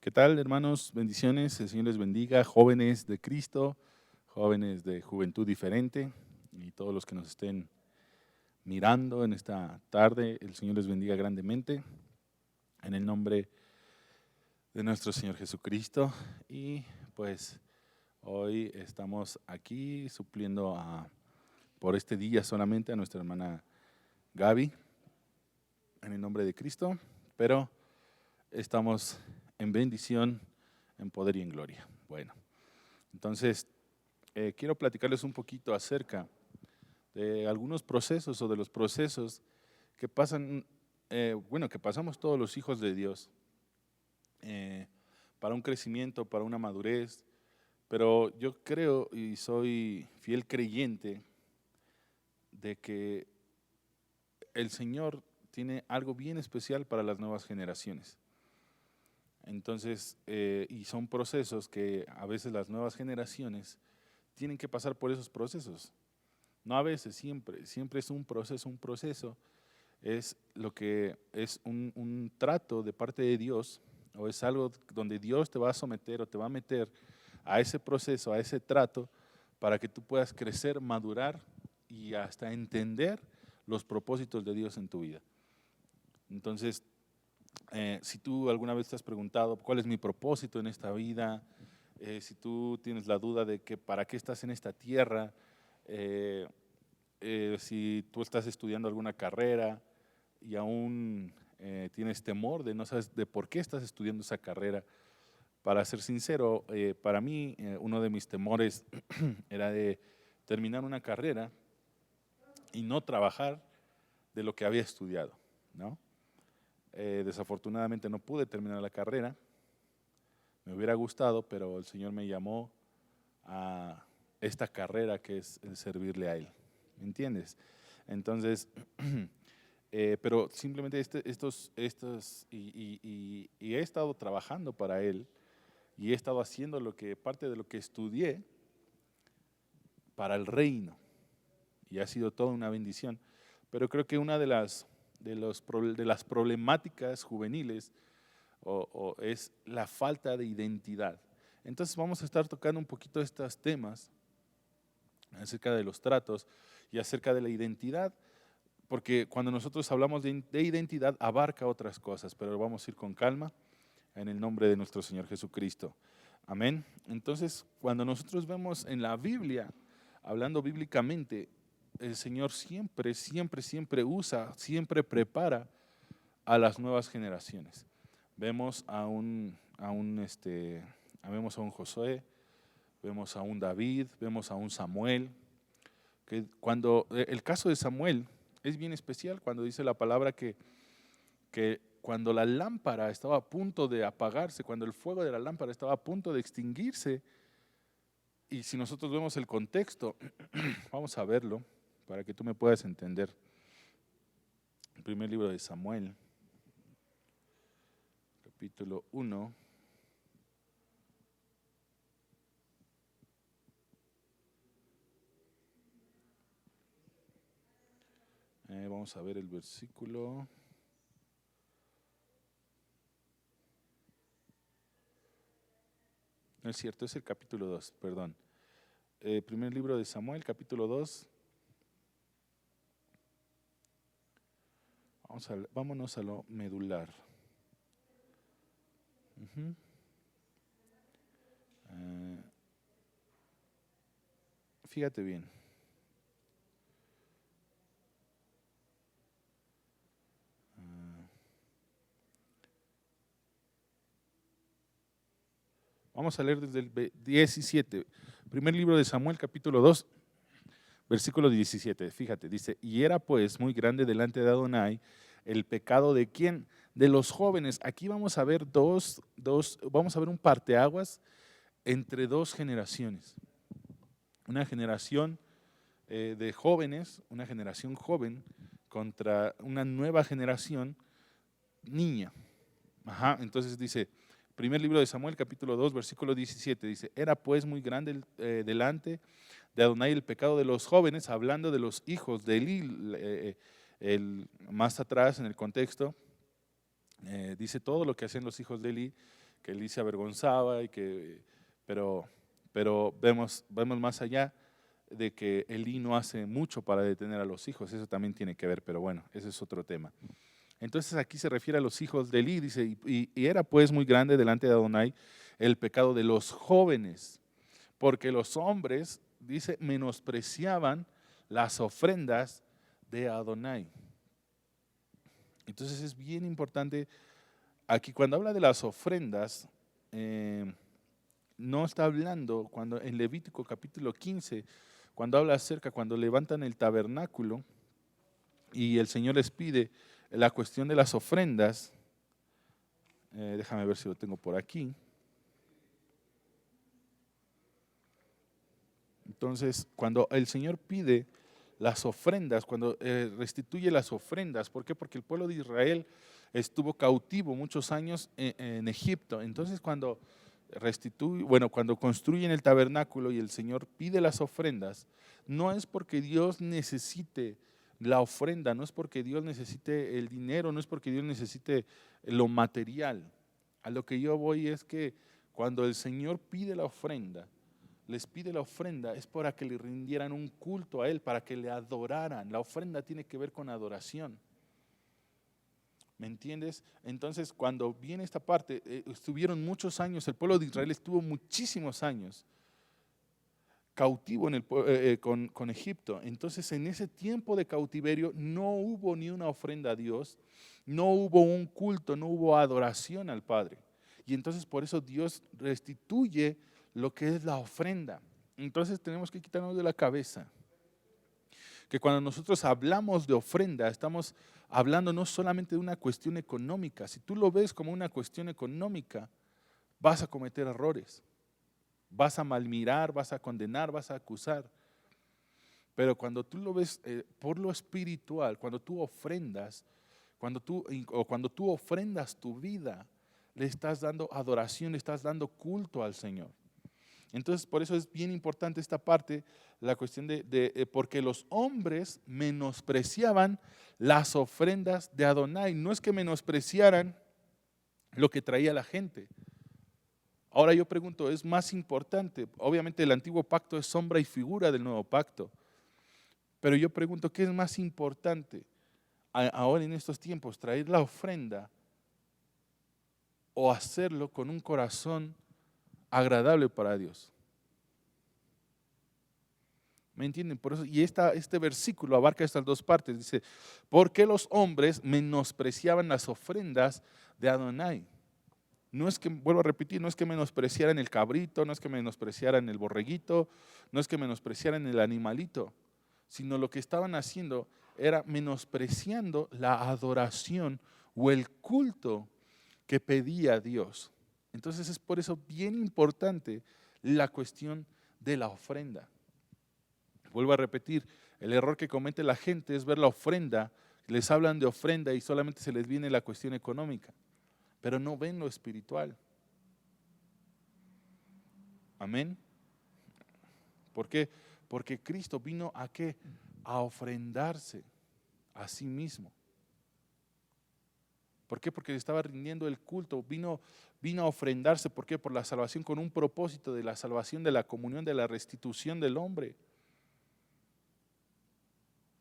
¿Qué tal, hermanos? Bendiciones, el Señor les bendiga, jóvenes de Cristo, jóvenes de Juventud Diferente y todos los que nos estén mirando en esta tarde, el Señor les bendiga grandemente en el nombre de nuestro Señor Jesucristo. Y pues hoy estamos aquí supliendo por este día solamente a nuestra hermana Gaby en el nombre de Cristo, pero estamos en bendición, en poder y en gloria. Bueno, entonces quiero platicarles un poquito acerca de algunos procesos o de los procesos que pasan, que pasamos todos los hijos de Dios eh, para un crecimiento, para una madurez, pero yo creo y soy fiel creyente de que el Señor tiene algo bien especial para las nuevas generaciones. Entonces, y son procesos que a veces las nuevas generaciones tienen que pasar por esos procesos. No a veces, siempre es un proceso, es lo que es un trato de parte de Dios, o es algo donde Dios te va a someter o te va a meter a ese proceso, a ese trato, para que tú puedas crecer, madurar y hasta entender los propósitos de Dios en tu vida. Entonces, si tú alguna vez te has preguntado cuál es mi propósito en esta vida, si tú tienes la duda de que para qué estás en esta tierra, si tú estás estudiando alguna carrera y aún tienes temor de no sabes de por qué estás estudiando esa carrera, para ser sincero, para mí uno de mis temores era de terminar una carrera y no trabajar de lo que había estudiado, ¿no? Desafortunadamente no pude terminar la carrera, me hubiera gustado, pero el Señor me llamó a esta carrera que es el servirle a Él, ¿me entiendes? Entonces, pero simplemente y he estado trabajando para Él y he estado haciendo parte de lo que estudié para el reino y ha sido toda una bendición. Pero creo que una de las problemáticas juveniles es la falta de identidad. Entonces vamos a estar tocando un poquito estos temas acerca de los tratos y acerca de la identidad, porque cuando nosotros hablamos de identidad abarca otras cosas, pero vamos a ir con calma en el nombre de nuestro Señor Jesucristo. Amén. Entonces, cuando nosotros vemos en la Biblia, hablando bíblicamente, el Señor siempre usa, siempre prepara a las nuevas generaciones. Vemos vemos a un Josué, vemos a un David, vemos a un Samuel, que cuando el caso de Samuel es bien especial cuando dice la palabra que cuando la lámpara estaba a punto de apagarse, cuando el fuego de la lámpara estaba a punto de extinguirse, y si nosotros vemos el contexto, vamos a verlo para que tú me puedas entender. El primer libro de Samuel, capítulo 1. Vamos a ver el versículo. No es cierto, es el capítulo 2, perdón. Primer libro de Samuel, capítulo 2. Vámonos a lo medular. Uh-huh. Fíjate bien. Vamos a leer desde el 17. Primer libro de Samuel, capítulo 2, versículo 17. Fíjate, dice, y era pues muy grande delante de Adonai el pecado de ¿quién? De los jóvenes. Aquí vamos a ver vamos a ver un parteaguas entre dos generaciones. Una generación de jóvenes, una generación joven contra una nueva generación niña. Ajá, entonces dice, primer libro de Samuel, capítulo 2, versículo 17, dice, era pues muy grande delante de Adonai el pecado de los jóvenes, hablando de los hijos de Eli, más atrás en el contexto, dice todo lo que hacían los hijos de Eli, que Elí se avergonzaba, pero vemos más allá de que Elí no hace mucho para detener a los hijos, eso también tiene que ver, pero bueno, ese es otro tema. Entonces aquí se refiere a los hijos de Elí, dice, y era pues muy grande delante de Adonai el pecado de los jóvenes, porque los hombres, dice, menospreciaban las ofrendas de Adonai. Entonces es bien importante, aquí cuando habla de las ofrendas, no está hablando, cuando en Levítico capítulo 15, cuando habla cuando levantan el tabernáculo y el Señor les pide la cuestión de las ofrendas, déjame ver si lo tengo por aquí. Entonces, cuando el Señor pide las ofrendas, cuando restituye las ofrendas, ¿por qué? Porque el pueblo de Israel estuvo cautivo muchos años en Egipto. Entonces, cuando cuando construyen el tabernáculo y el Señor pide las ofrendas, no es porque Dios necesite la ofrenda, no es porque Dios necesite el dinero, no es porque Dios necesite lo material. A lo que yo voy es que cuando el Señor pide la ofrenda, les pide la ofrenda, es para que le rindieran un culto a Él, para que le adoraran. La ofrenda tiene que ver con adoración. ¿Me entiendes? Entonces, cuando viene esta parte, estuvieron muchos años, el pueblo de Israel estuvo muchísimos años cautivo con Egipto. Entonces, en ese tiempo de cautiverio no hubo ni una ofrenda a Dios, no hubo un culto, no hubo adoración al Padre. Y entonces por eso Dios restituye lo que es la ofrenda. Entonces tenemos que quitarnos de la cabeza que cuando nosotros hablamos de ofrenda, estamos hablando no solamente de una cuestión económica. Si tú lo ves como una cuestión económica, vas a cometer errores, vas a malmirar, vas a condenar, vas a acusar. Pero cuando tú lo ves por lo espiritual, cuando tú ofrendas, cuando tú ofrendas tu vida, le estás dando adoración, le estás dando culto al Señor. Entonces, por eso es bien importante esta parte, la cuestión porque los hombres menospreciaban las ofrendas de Adonai. No es que menospreciaran lo que traía la gente. Ahora yo pregunto, ¿es más importante? Obviamente el antiguo pacto es sombra y figura del nuevo pacto. Pero yo pregunto, ¿qué es más importante ahora en estos tiempos? ¿Traer la ofrenda o hacerlo con un corazón agradable para Dios? ¿Me entienden? Por eso, y este versículo abarca estas dos partes. Dice, ¿por qué los hombres menospreciaban las ofrendas de Adonai? No es que, vuelvo a repetir, no es que menospreciaran el cabrito, no es que menospreciaran el borreguito, no es que menospreciaran el animalito, sino lo que estaban haciendo era menospreciando la adoración o el culto que pedía Dios. Entonces es por eso bien importante la cuestión de la ofrenda. Vuelvo a repetir, el error que comete la gente es ver la ofrenda, les hablan de ofrenda y solamente se les viene la cuestión económica, pero no ven lo espiritual. Amén. ¿Por qué? Porque Cristo vino ¿a qué? A ofrendarse a sí mismo. ¿Por qué? Porque le estaba rindiendo el culto, vino a ofrendarse. ¿Por qué? Por la salvación, con un propósito de la salvación, de la comunión, de la restitución del hombre.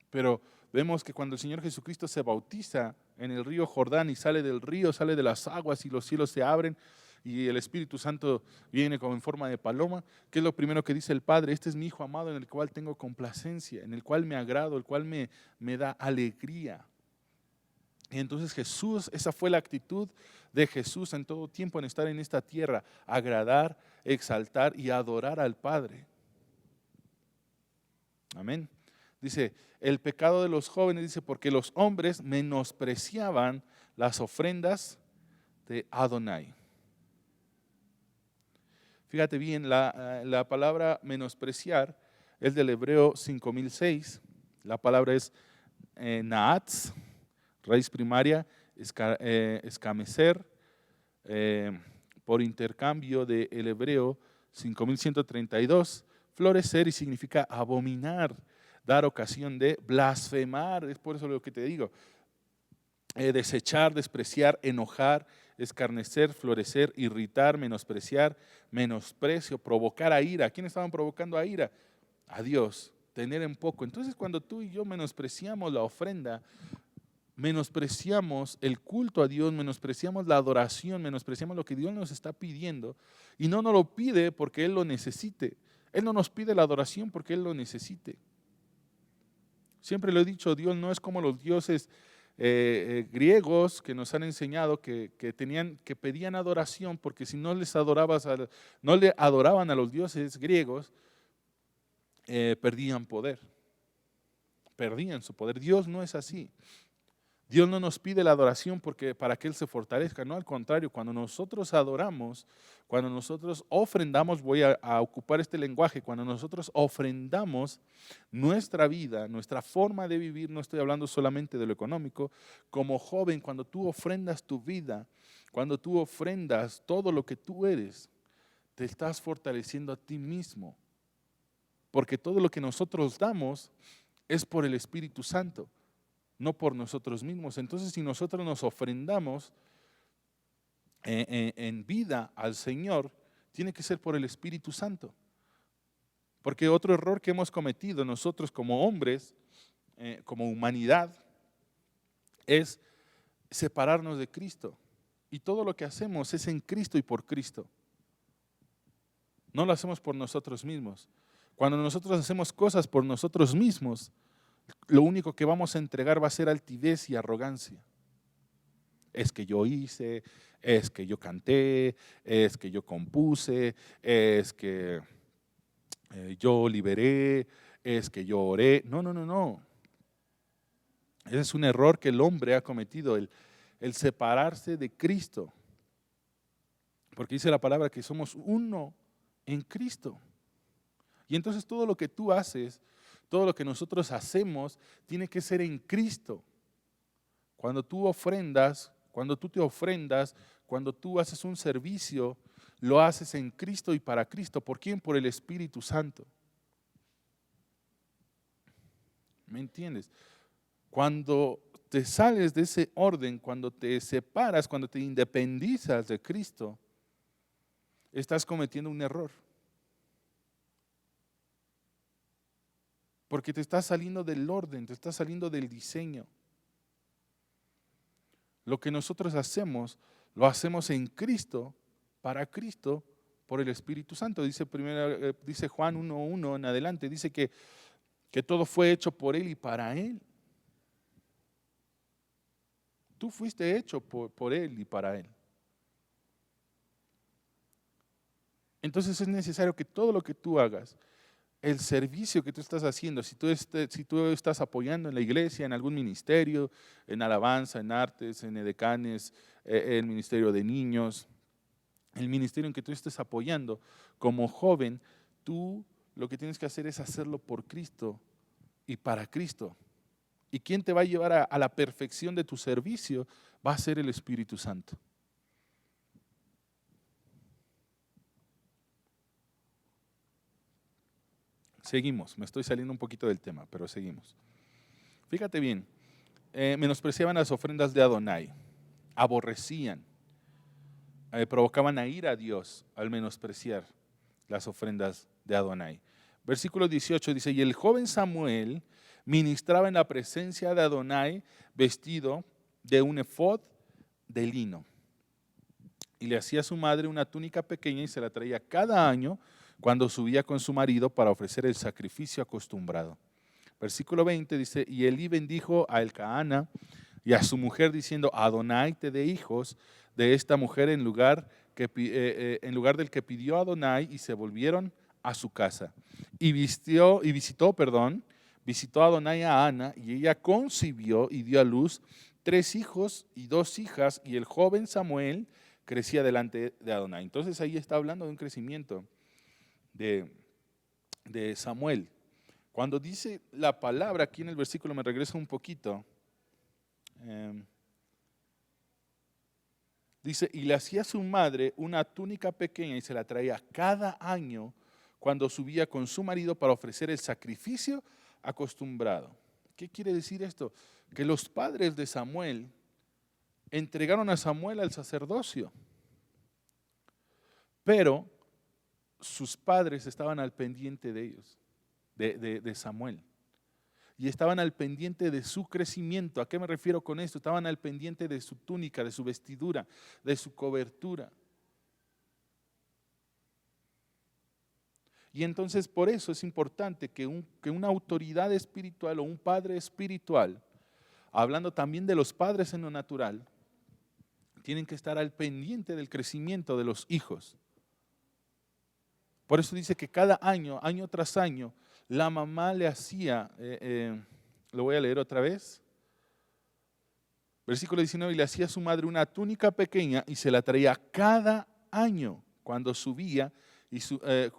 Pero vemos que cuando el Señor Jesucristo se bautiza en el río Jordán y sale del río, sale de las aguas y los cielos se abren y el Espíritu Santo viene como en forma de paloma, ¿qué es lo primero que dice el Padre? Este es mi Hijo amado en el cual tengo complacencia, en el cual me agrado, el cual me da alegría. Y entonces Jesús, esa fue la actitud de Jesús en todo tiempo en estar en esta tierra, agradar, exaltar y adorar al Padre. Amén. Dice, el pecado de los jóvenes, dice, porque los hombres menospreciaban las ofrendas de Adonai. Fíjate bien, la palabra menospreciar es del Hebreo 5006. La palabra es naatz, raíz primaria, escamecer, por intercambio del Hebreo 5132, florecer y significa abominar, dar ocasión de blasfemar. Es por eso lo que te digo. desechar, despreciar, enojar, escarnecer, florecer, irritar, menospreciar, menosprecio, provocar a ira. ¿A quién estaban provocando a ira? A Dios, tener en poco. Entonces cuando tú y yo menospreciamos la ofrenda, menospreciamos el culto a Dios, menospreciamos la adoración, menospreciamos lo que Dios nos está pidiendo y no nos lo pide porque Él lo necesite. Él no nos pide la adoración porque Él lo necesite. Siempre lo he dicho, Dios no es como los dioses griegos que nos han enseñado que pedían adoración porque si no no le adoraban a los dioses griegos, perdían poder, perdían su poder. Dios no es así. Dios no nos pide la adoración para que Él se fortalezca, no, al contrario, cuando nosotros adoramos, cuando nosotros ofrendamos, voy a ocupar este lenguaje, cuando nosotros ofrendamos nuestra vida, nuestra forma de vivir, no estoy hablando solamente de lo económico, como joven, cuando tú ofrendas tu vida, cuando tú ofrendas todo lo que tú eres, te estás fortaleciendo a ti mismo, porque todo lo que nosotros damos es por el Espíritu Santo, no por nosotros mismos. Entonces, si nosotros nos ofrendamos en vida al Señor, tiene que ser por el Espíritu Santo. Porque otro error que hemos cometido nosotros como hombres, como humanidad, es separarnos de Cristo. Y todo lo que hacemos es en Cristo y por Cristo. No lo hacemos por nosotros mismos. Cuando nosotros hacemos cosas por nosotros mismos, lo único que vamos a entregar va a ser altivez y arrogancia. Es que yo hice, es que yo canté, es que yo compuse, es que yo liberé, es que yo oré. No, no, no, no. Ese es un error que el hombre ha cometido, el separarse de Cristo. Porque dice la palabra que somos uno en Cristo. Y entonces todo lo que tú haces, todo lo que nosotros hacemos, tiene que ser en Cristo. Cuando tú ofrendas, cuando tú te ofrendas, cuando tú haces un servicio, lo haces en Cristo y para Cristo. ¿Por quién? Por el Espíritu Santo. ¿Me entiendes? Cuando te sales de ese orden, cuando te separas, cuando te independizas de Cristo, estás cometiendo un error. Porque te estás saliendo del orden, te estás saliendo del diseño. Lo que nosotros hacemos, lo hacemos en Cristo, para Cristo, por el Espíritu Santo. Dice Juan 1:1 en adelante, dice que todo fue hecho por Él y para Él. Tú fuiste hecho por Él y para Él. Entonces es necesario que todo lo que tú hagas, el servicio que tú estás haciendo, si tú estás apoyando en la iglesia, en algún ministerio, en alabanza, en artes, en edecanes, el ministerio de niños, el ministerio en que tú estés apoyando, como joven, tú lo que tienes que hacer es hacerlo por Cristo y para Cristo. ¿Y quién te va a llevar a la perfección de tu servicio? Va a ser el Espíritu Santo. Seguimos, me estoy saliendo un poquito del tema, pero seguimos. Fíjate bien, menospreciaban las ofrendas de Adonai, aborrecían, provocaban a ira a Dios al menospreciar las ofrendas de Adonai. Versículo 18 dice, y el joven Samuel ministraba en la presencia de Adonai vestido de un efod de lino. Y le hacía a su madre una túnica pequeña y se la traía cada año cuando subía con su marido para ofrecer el sacrificio acostumbrado. Versículo 20 dice, y Elí bendijo a Elcana y a su mujer diciendo, Adonai te dé hijos de esta mujer en lugar del que pidió Adonai, y se volvieron a su casa. Y visitó a Adonai a Ana, y ella concibió y dio a luz 3 hijos y 2 hijas, y el joven Samuel crecía delante de Adonai. Entonces ahí está hablando de un crecimiento de Samuel. Cuando dice la palabra aquí en el versículo, me regreso un poquito, dice, y le hacía a su madre una túnica pequeña y se la traía cada año cuando subía con su marido para ofrecer el sacrificio acostumbrado. ¿Qué quiere decir esto? Que los padres de Samuel entregaron a Samuel al sacerdocio, pero sus padres estaban al pendiente de ellos, de Samuel. Y estaban al pendiente de su crecimiento. ¿A qué me refiero con esto? Estaban al pendiente de su túnica, de su vestidura, de su cobertura. Y entonces por eso es importante que una autoridad espiritual o un padre espiritual, hablando también de los padres en lo natural, tienen que estar al pendiente del crecimiento de los hijos. Por eso dice que cada año, año tras año, la mamá le hacía, lo voy a leer otra vez, versículo 19, y le hacía a su madre una túnica pequeña y se la traía cada año cuando subía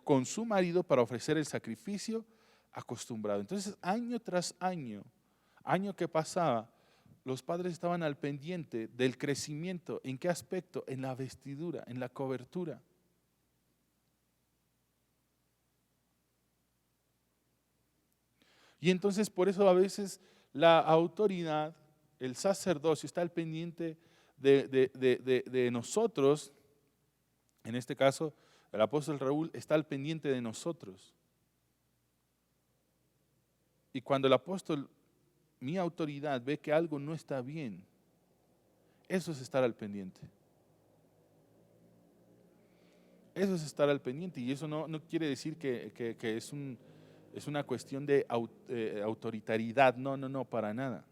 con su marido para ofrecer el sacrificio acostumbrado. Entonces, año tras año, año que pasaba, los padres estaban al pendiente del crecimiento. ¿En qué aspecto? En la vestidura, en la cobertura. Y entonces por eso a veces la autoridad, el sacerdocio está al pendiente de nosotros. En este caso, el apóstol Raúl está al pendiente de nosotros. Y cuando el apóstol, mi autoridad, ve que algo no está bien, eso es estar al pendiente. Eso es estar al pendiente, y eso no quiere decir que es una cuestión de autoritariedad, no, para nada.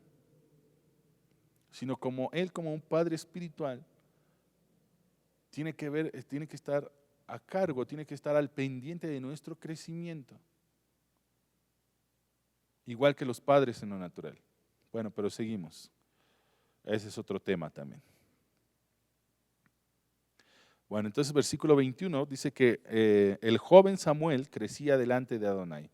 Sino como él, como un padre espiritual, tiene que estar a cargo, tiene que estar al pendiente de nuestro crecimiento. Igual que los padres en lo natural. Bueno, pero seguimos. Ese es otro tema también. Bueno, entonces versículo 21 dice que el joven Samuel crecía delante de Adonai,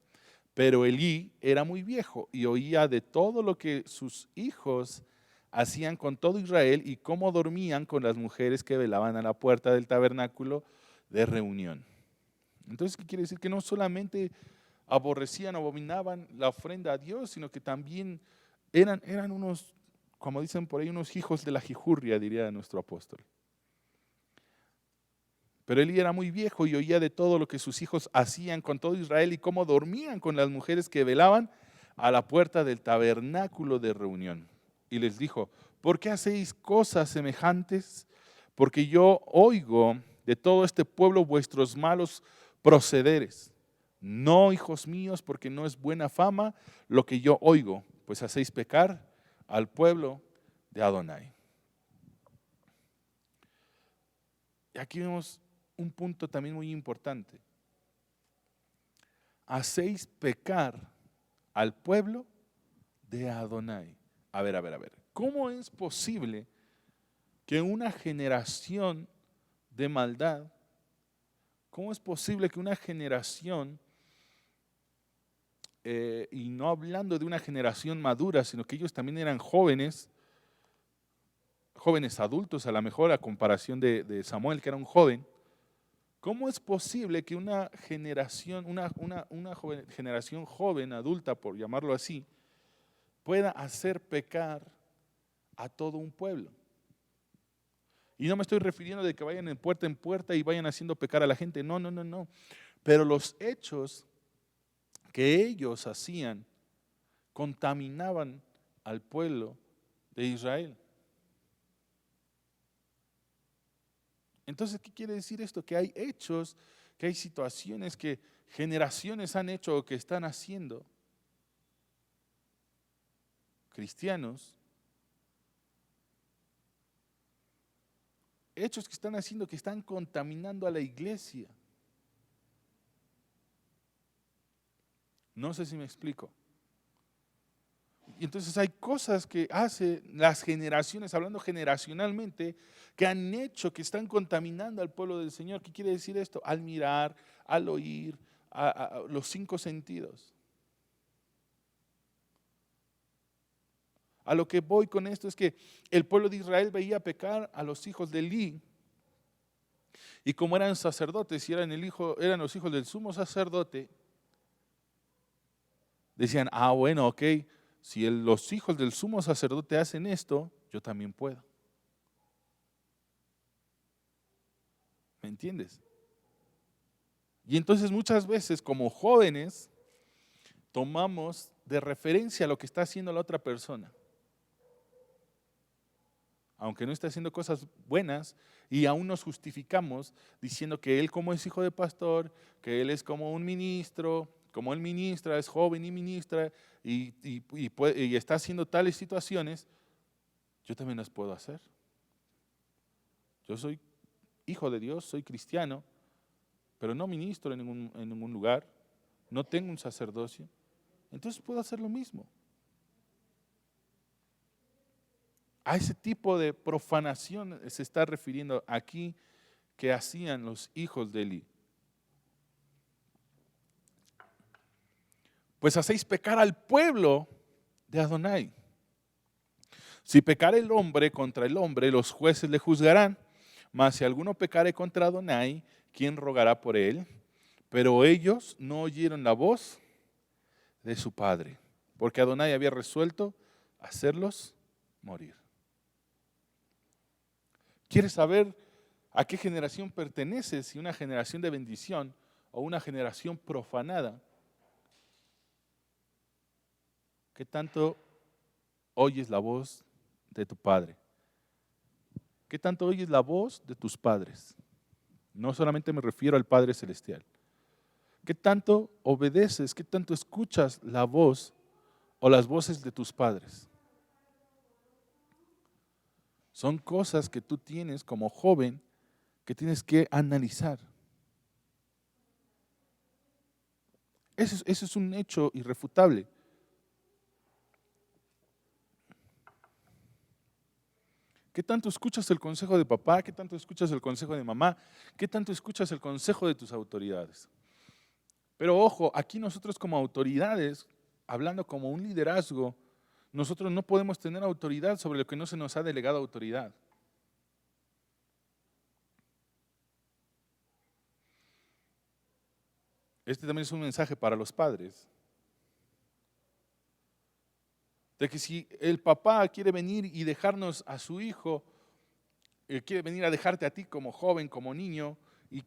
pero Elí era muy viejo y oía de todo lo que sus hijos hacían con todo Israel y cómo dormían con las mujeres que velaban a la puerta del tabernáculo de reunión. Entonces, ¿qué quiere decir? Que no solamente aborrecían, abominaban la ofrenda a Dios, sino que también eran unos, como dicen por ahí, unos hijos de la jijurria, diría nuestro apóstol. Pero Elí era muy viejo y oía de todo lo que sus hijos hacían con todo Israel y cómo dormían con las mujeres que velaban a la puerta del tabernáculo de reunión. Y les dijo, ¿por qué hacéis cosas semejantes? Porque yo oigo de todo este pueblo vuestros malos procederes. No, hijos míos, porque no es buena fama lo que yo oigo, pues hacéis pecar al pueblo de Adonai. Y aquí vemos un punto también muy importante. Hacéis pecar al pueblo de Adonai. A ver. ¿Cómo es posible que una generación de maldad, cómo es posible que una generación, y no hablando de una generación madura, sino que ellos también eran jóvenes adultos, a lo mejor a comparación de Samuel, que era un joven, ¿cómo es posible que una generación, generación joven, adulta, por llamarlo así, pueda hacer pecar a todo un pueblo? Y no me estoy refiriendo de que vayan de puerta en puerta y vayan haciendo pecar a la gente, no. Pero los hechos que ellos hacían contaminaban al pueblo de Israel. Entonces, ¿qué quiere decir esto? Que hay hechos, que hay situaciones que generaciones han hecho o que están haciendo cristianos, hechos que están haciendo, que están contaminando a la iglesia. No sé si me explico. Y entonces hay cosas que hacen las generaciones, hablando generacionalmente, que han hecho, que están contaminando al pueblo del Señor. ¿Qué quiere decir esto? Al mirar, al oír, a los 5 sentidos. A lo que voy con esto es que el pueblo de Israel veía pecar a los hijos de Elí, y como eran sacerdotes y eran los hijos del sumo sacerdote, decían, bueno, ok, si los hijos del sumo sacerdote hacen esto, yo también puedo. ¿Me entiendes? Y entonces muchas veces como jóvenes tomamos de referencia lo que está haciendo la otra persona, aunque no esté haciendo cosas buenas, y aún nos justificamos diciendo que él como es hijo de pastor, que él es como un ministro, como él ministra, es joven y ministra, y está haciendo tales situaciones, yo también las puedo hacer. Yo soy hijo de Dios, soy cristiano, pero no ministro en ningún lugar, no tengo un sacerdocio, entonces puedo hacer lo mismo. A ese tipo de profanación se está refiriendo aquí que hacían los hijos de Eli. Pues hacéis pecar al pueblo de Adonai. Si pecare el hombre contra el hombre, los jueces le juzgarán. Mas si alguno pecare contra Adonai, ¿quién rogará por él? Pero ellos no oyeron la voz de su padre, porque Adonai había resuelto hacerlos morir. ¿Quieres saber a qué generación perteneces? Si una generación de bendición o una generación profanada. ¿Qué tanto oyes la voz de tu padre? ¿Qué tanto oyes la voz de tus padres? No solamente me refiero al Padre Celestial. ¿Qué tanto obedeces? ¿Qué tanto escuchas la voz o las voces de tus padres? Son cosas que tú tienes como joven que tienes que analizar. Eso es un hecho irrefutable. ¿Qué tanto escuchas el consejo de papá? ¿Qué tanto escuchas el consejo de mamá? ¿Qué tanto escuchas el consejo de tus autoridades? Pero ojo, aquí nosotros como autoridades, hablando como un liderazgo, nosotros no podemos tener autoridad sobre lo que no se nos ha delegado autoridad. Este también es un mensaje para los padres. De que si el papá quiere venir y dejarnos a su hijo, quiere venir a dejarte a ti como joven, como niño, y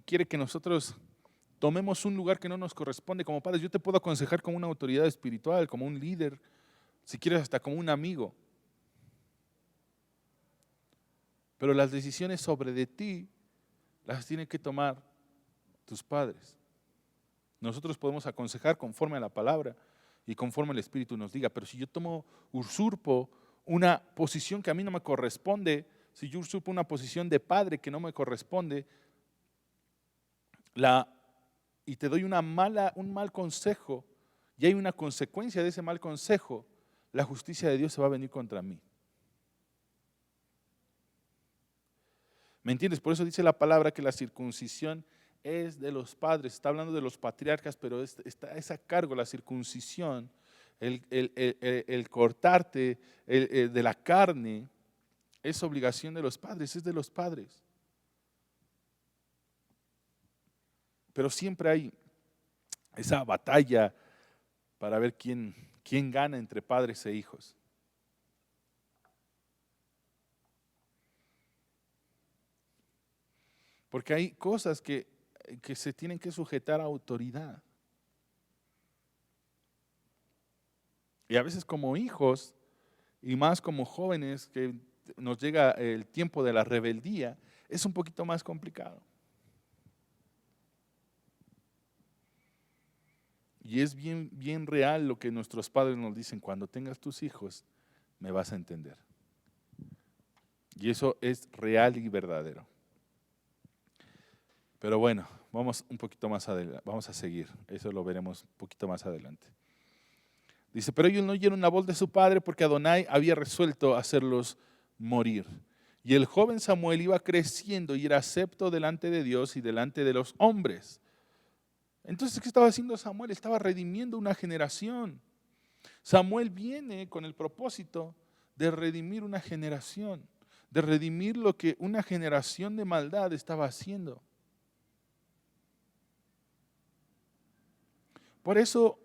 quiere que nosotros tomemos un lugar que no nos corresponde como padres, yo te puedo aconsejar como una autoridad espiritual, como un líder, si quieres hasta como un amigo. Pero las decisiones sobre de ti las tienen que tomar tus padres. Nosotros podemos aconsejar conforme a la palabra y conforme el Espíritu nos diga, pero si yo usurpo una posición que a mí no me corresponde, si yo usurpo una posición de padre que no me corresponde, y te doy un mal consejo, y hay una consecuencia de ese mal consejo, la justicia de Dios se va a venir contra mí. ¿Me entiendes? Por eso dice la palabra que la circuncisión es de los padres. Está hablando de los patriarcas, pero es a cargo la circuncisión, el cortarte de la carne, es obligación de los padres, es de los padres. Pero siempre hay esa batalla para ver quién gana entre padres e hijos. Porque hay cosas que se tienen que sujetar a autoridad. Y a veces como hijos, y más como jóvenes, que nos llega el tiempo de la rebeldía, es un poquito más complicado. Y es bien, bien real lo que nuestros padres nos dicen: cuando tengas tus hijos, me vas a entender. Y eso es real y verdadero. Pero bueno, vamos un poquito más adelante, vamos a seguir, eso lo veremos un poquito más adelante. Dice, pero ellos no oyeron la voz de su padre porque Adonai había resuelto hacerlos morir. Y el joven Samuel iba creciendo y era acepto delante de Dios y delante de los hombres. Entonces, ¿qué estaba haciendo Samuel? Estaba redimiendo una generación. Samuel viene con el propósito de redimir una generación, de redimir lo que una generación de maldad estaba haciendo. Por eso,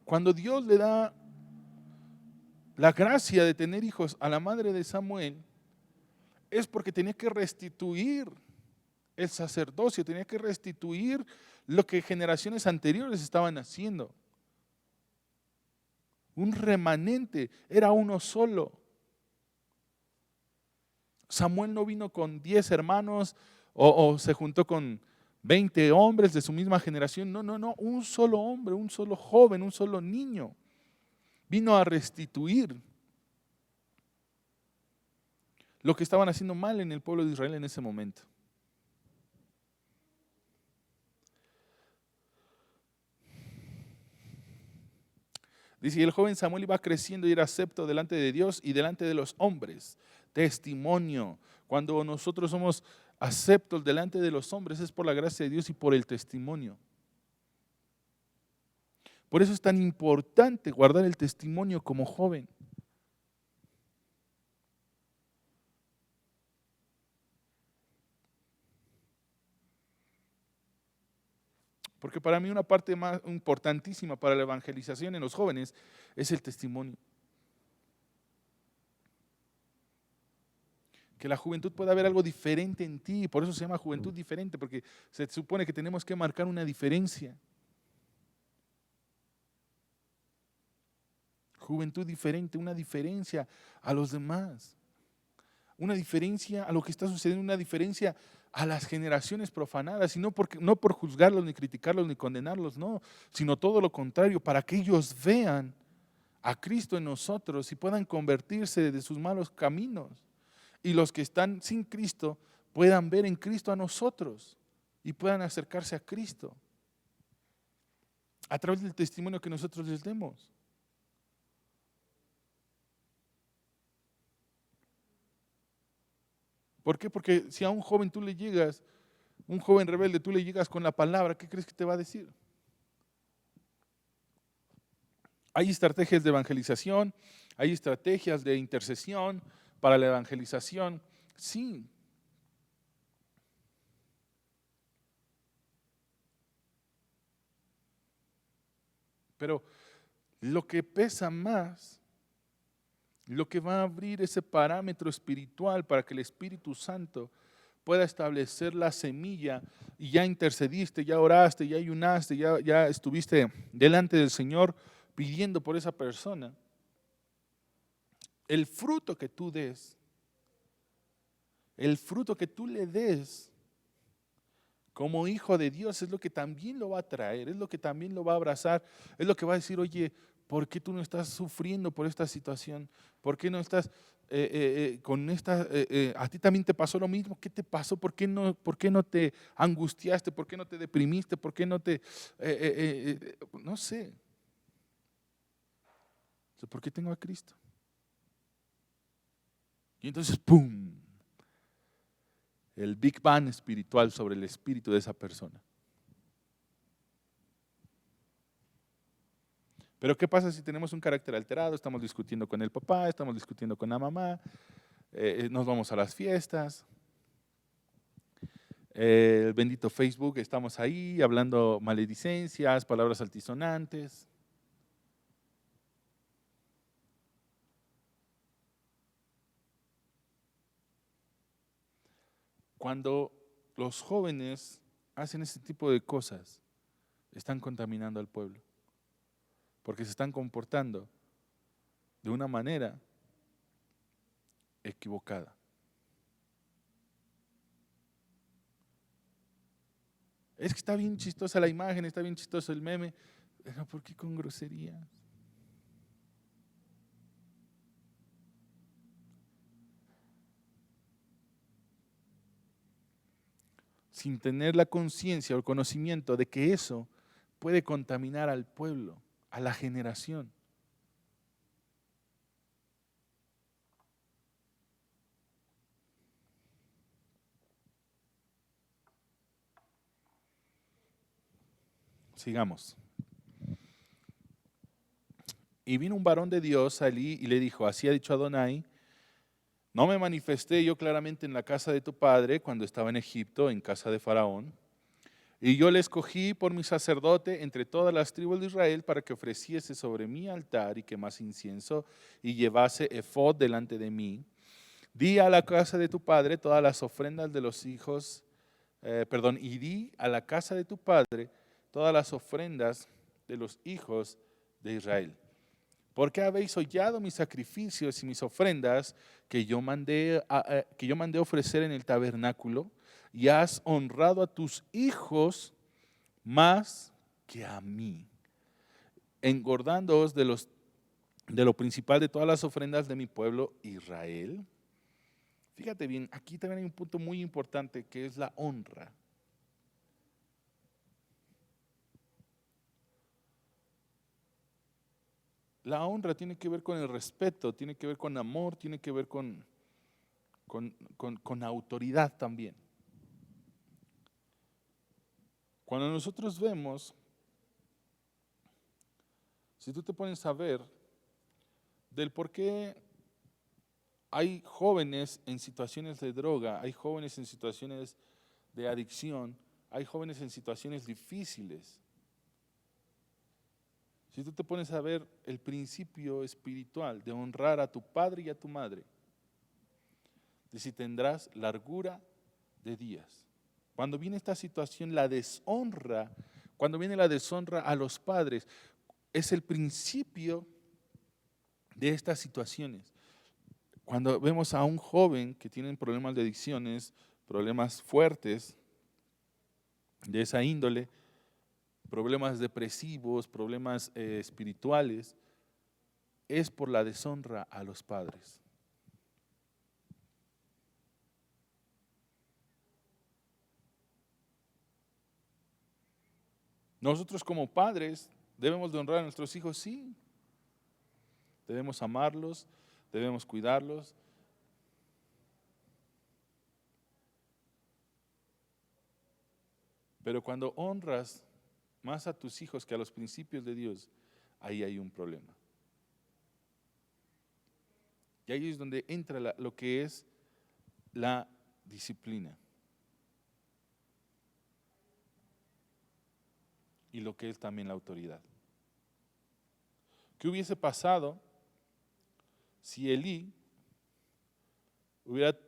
cuando Dios le da la gracia de tener hijos a la madre de Samuel, es porque tenía que restituir el sacerdocio, tenía que restituir lo que generaciones anteriores estaban haciendo. Un remanente, era uno solo. Samuel no vino con 10 hermanos o se juntó con 20 hombres de su misma generación. No, un solo hombre, un solo joven, un solo niño. Vino a restituir lo que estaban haciendo mal en el pueblo de Israel en ese momento. Dice, y el joven Samuel iba creciendo y era acepto delante de Dios y delante de los hombres. Testimonio. Cuando nosotros somos aceptos delante de los hombres es por la gracia de Dios y por el testimonio. Por eso es tan importante guardar el testimonio como joven. Porque para mí una parte más importantísima para la evangelización en los jóvenes es el testimonio. Que la juventud pueda ver algo diferente en ti, por eso se llama juventud diferente, porque se supone que tenemos que marcar una diferencia. Juventud diferente, una diferencia a los demás, una diferencia a lo que está sucediendo, una diferencia a las generaciones profanadas, y no por juzgarlos, ni criticarlos, ni condenarlos, no, sino todo lo contrario, para que ellos vean a Cristo en nosotros y puedan convertirse de sus malos caminos. Y los que están sin Cristo puedan ver en Cristo a nosotros y puedan acercarse a Cristo a través del testimonio que nosotros les demos. ¿Por qué? Porque si a un joven tú le llegas, un joven rebelde, tú le llegas con la palabra, ¿qué crees que te va a decir? Hay estrategias de evangelización, hay estrategias de intercesión para la evangelización, sí. Pero lo que pesa más, lo que va a abrir ese parámetro espiritual para que el Espíritu Santo pueda establecer la semilla, y ya intercediste, ya oraste, ya ayunaste, ya estuviste delante del Señor pidiendo por esa persona. El fruto que tú des, el fruto que tú le des como hijo de Dios es lo que también lo va a traer, es lo que también lo va a abrazar, es lo que va a decir, oye, ¿por qué tú no estás sufriendo por esta situación? ¿Por qué no estás con esta, a ti también te pasó lo mismo? ¿Qué te pasó? ¿Por qué no te angustiaste? ¿Por qué no te deprimiste? ¿Por qué no te, no sé? ¿Por qué tengo a Cristo? Y entonces, ¡pum! El Big Bang espiritual sobre el espíritu de esa persona. Pero ¿qué pasa si tenemos un carácter alterado? Estamos discutiendo con el papá, estamos discutiendo con la mamá, nos vamos a las fiestas, el bendito Facebook, estamos ahí hablando maledicencias, palabras altisonantes. Cuando los jóvenes hacen ese tipo de cosas, están contaminando al pueblo, porque se están comportando de una manera equivocada. Es que está bien chistosa la imagen, está bien chistoso el meme, pero ¿por qué con groserías? Sin tener la conciencia o el conocimiento de que eso puede contaminar al pueblo, a la generación. Sigamos. Y vino un varón de Dios allí y le dijo, así ha dicho Adonai, no me manifesté yo claramente en la casa de tu padre cuando estaba en Egipto, en casa de Faraón, y yo le escogí por mi sacerdote entre todas las tribus de Israel para que ofreciese sobre mi altar y quemase incienso y llevase efod delante de mí. Di a la casa de tu padre todas las ofrendas de los hijos y di a la casa de tu padre todas las ofrendas de los hijos de Israel. Porque habéis hollado mis sacrificios y mis ofrendas que yo mandé ofrecer en el tabernáculo, y has honrado a tus hijos más que a mí, engordándoos de lo principal de todas las ofrendas de mi pueblo Israel. Fíjate bien, aquí también hay un punto muy importante que es la honra. La honra tiene que ver con el respeto, tiene que ver con amor, tiene que ver con autoridad también. Cuando nosotros vemos, si tú te pones a ver del por qué hay jóvenes en situaciones de droga, hay jóvenes en situaciones de adicción, hay jóvenes en situaciones difíciles. Si tú te pones a ver el principio espiritual de honrar a tu padre y a tu madre, de si tendrás largura de días. Cuando viene esta situación, la deshonra, cuando viene la deshonra a los padres, es el principio de estas situaciones. Cuando vemos a un joven que tiene problemas de adicciones, problemas fuertes de esa índole, problemas depresivos, problemas espirituales, es por la deshonra a los padres. Nosotros como padres debemos de honrar a nuestros hijos, sí. Debemos amarlos, debemos cuidarlos. Pero cuando honras más a tus hijos que a los principios de Dios, ahí hay un problema. Y ahí es donde entra lo que es la disciplina. Y lo que es también la autoridad. ¿Qué hubiese pasado si Elí hubiera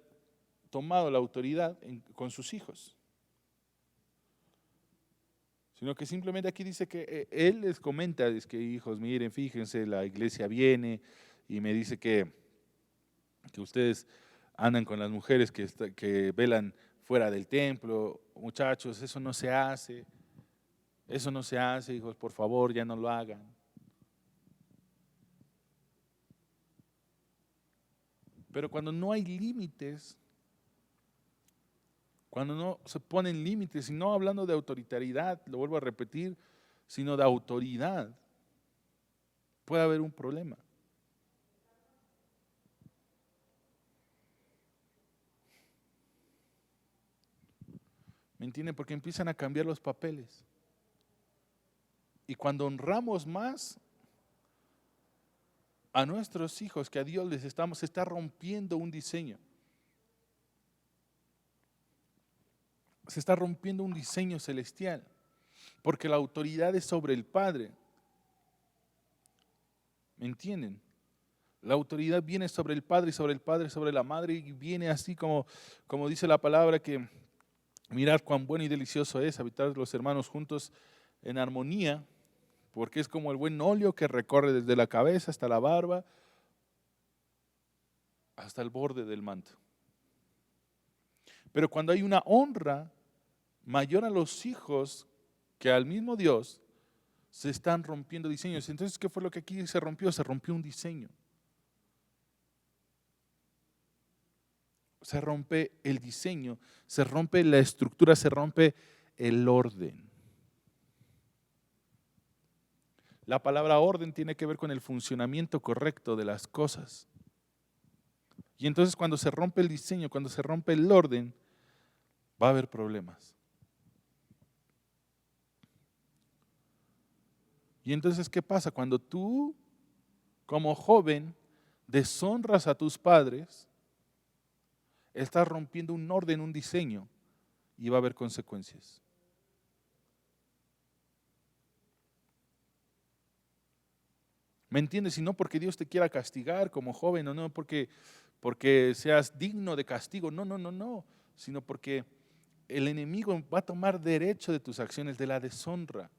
tomado la autoridad con sus hijos? Sino que simplemente aquí dice que él les comenta, es que hijos, miren, fíjense, la iglesia viene y me dice que ustedes andan con las mujeres que velan fuera del templo. Muchachos, eso no se hace, hijos, por favor, ya no lo hagan. Pero cuando no hay límites, cuando no se ponen límites, y no hablando de autoritariedad, lo vuelvo a repetir, sino de autoridad, puede haber un problema. ¿Me entienden? Porque empiezan a cambiar los papeles. Y cuando honramos más a nuestros hijos que a Dios se está rompiendo un diseño. Se está rompiendo un diseño celestial, porque la autoridad es sobre el Padre. ¿Me entienden? La autoridad viene sobre el Padre, sobre la Madre, y viene así como dice la palabra, que mirad cuán bueno y delicioso es habitar los hermanos juntos en armonía, porque es como el buen óleo que recorre desde la cabeza hasta la barba, hasta el borde del manto. Pero cuando hay una honra mayor a los hijos que al mismo Dios, se están rompiendo diseños. Entonces, ¿qué fue lo que aquí se rompió? Se rompió un diseño. Se rompe el diseño, se rompe la estructura, se rompe el orden. La palabra orden tiene que ver con el funcionamiento correcto de las cosas. Y entonces cuando se rompe el diseño, cuando se rompe el orden, va a haber problemas. Y entonces, ¿qué pasa? Cuando tú, como joven, deshonras a tus padres, estás rompiendo un orden, un diseño, y va a haber consecuencias. ¿Me entiendes? Y no porque Dios te quiera castigar como joven, o no porque seas digno de castigo, no, sino porque el enemigo va a tomar derecho de tus acciones, de la deshonra.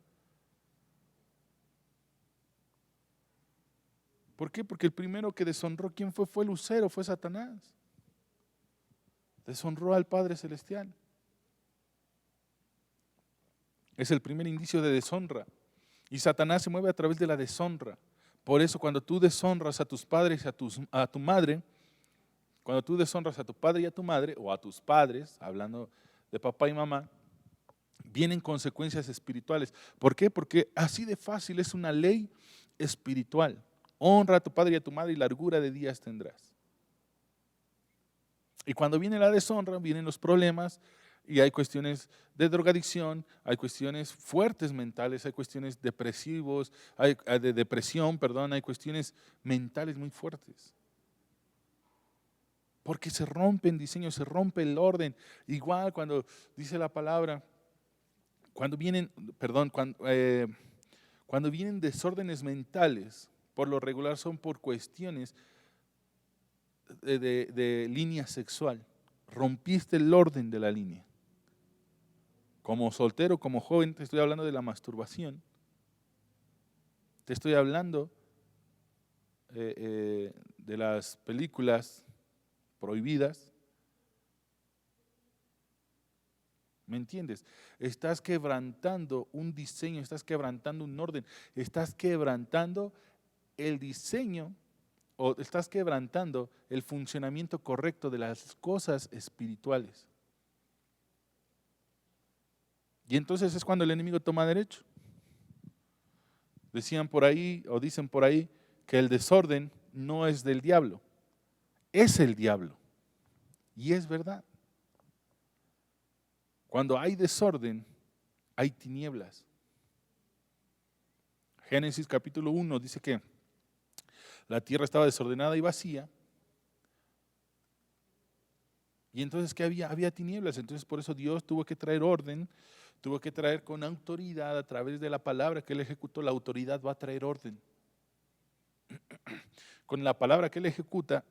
¿Por qué? Porque el primero que deshonró, ¿quién fue? Fue Lucero, fue Satanás. Deshonró al Padre Celestial. Es el primer indicio de deshonra. Y Satanás se mueve a través de la deshonra. Por eso cuando tú deshonras a tus padres y a tu madre, cuando tú deshonras a tu padre y a tu madre, o a tus padres, hablando de papá y mamá, vienen consecuencias espirituales. ¿Por qué? Porque así de fácil es una ley espiritual. Honra a tu padre y a tu madre y largura de días tendrás. Y cuando viene la deshonra, vienen los problemas y hay cuestiones de drogadicción, hay cuestiones fuertes mentales, hay cuestiones depresivos, de depresión, perdón, hay cuestiones mentales muy fuertes. Porque se rompen diseños, se rompe el orden. Igual cuando dice la palabra, cuando vienen desórdenes mentales, por lo regular son por cuestiones de línea sexual. Rompiste el orden de la línea. Como soltero, como joven, te estoy hablando de la masturbación. Te estoy hablando de las películas prohibidas. ¿Me entiendes? Estás quebrantando un diseño, estás quebrantando un orden, estás quebrantando el diseño o estás quebrantando el funcionamiento correcto de las cosas espirituales. Y entonces es cuando el enemigo toma derecho. Decían por ahí, o dicen por ahí, que el desorden no es del diablo, es el diablo. Y es verdad. Cuando hay desorden, hay tinieblas. Génesis capítulo 1 dice que la tierra estaba desordenada y vacía. Y entonces, ¿qué había? Había tinieblas. Entonces, por eso Dios tuvo que traer orden, tuvo que traer con autoridad a través de la palabra que Él ejecutó. La autoridad va a traer orden. Con la palabra que Él ejecuta,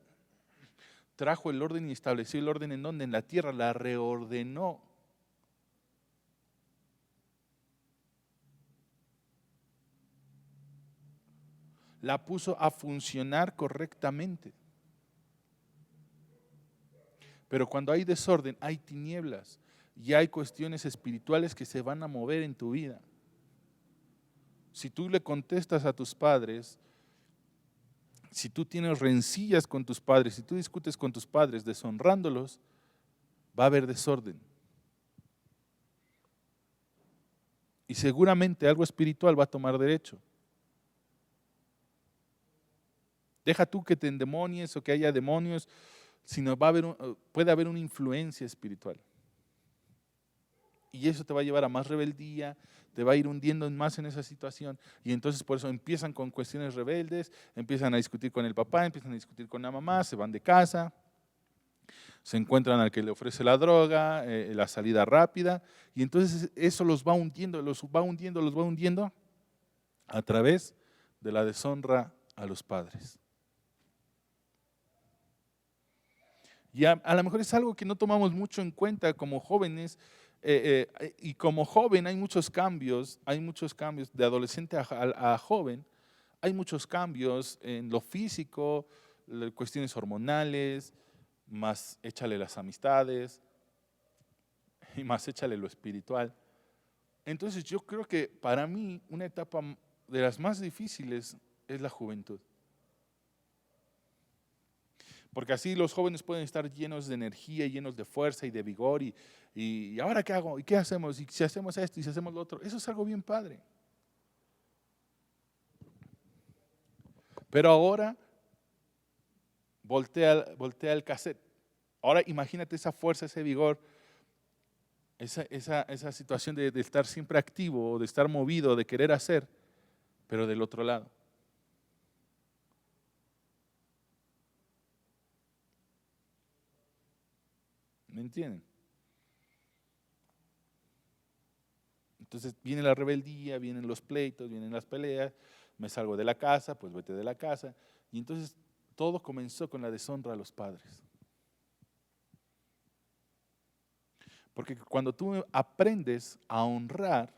trajo el orden y estableció el orden en donde, en la tierra, la reordenó. La puso a funcionar correctamente. Pero cuando hay desorden, hay tinieblas y hay cuestiones espirituales que se van a mover en tu vida. Si tú le contestas a tus padres, si tú tienes rencillas con tus padres, si tú discutes con tus padres deshonrándolos, va a haber desorden. Y seguramente algo espiritual va a tomar derecho. Deja tú que te endemonies o que haya demonios, sino puede haber una influencia espiritual. Y eso te va a llevar a más rebeldía, te va a ir hundiendo más en esa situación. Y entonces por eso empiezan con cuestiones rebeldes, empiezan a discutir con el papá, empiezan a discutir con la mamá, se van de casa, se encuentran al que le ofrece la droga, la salida rápida. Y entonces eso los va hundiendo, a través de la deshonra a los padres. Y a lo mejor es algo que no tomamos mucho en cuenta como jóvenes, y como joven hay muchos cambios de adolescente a joven, hay muchos cambios en lo físico, cuestiones hormonales, más échale las amistades y más échale lo espiritual. Entonces yo creo que para mí una etapa de las más difíciles es la juventud. Porque así los jóvenes pueden estar llenos de energía, llenos de fuerza y de vigor. ¿Y ahora qué hago? ¿Y qué hacemos? ¿Y si hacemos esto y si hacemos lo otro? Eso es algo bien padre. Pero ahora voltea el cassette. Ahora imagínate esa fuerza, ese vigor, esa situación de estar siempre activo, de estar movido, de querer hacer, pero del otro lado. ¿Me entienden? Entonces viene la rebeldía, vienen los pleitos, vienen las peleas, me salgo de la casa, pues vete de la casa. Y entonces todo comenzó con la deshonra a los padres. Porque cuando tú aprendes a honrar,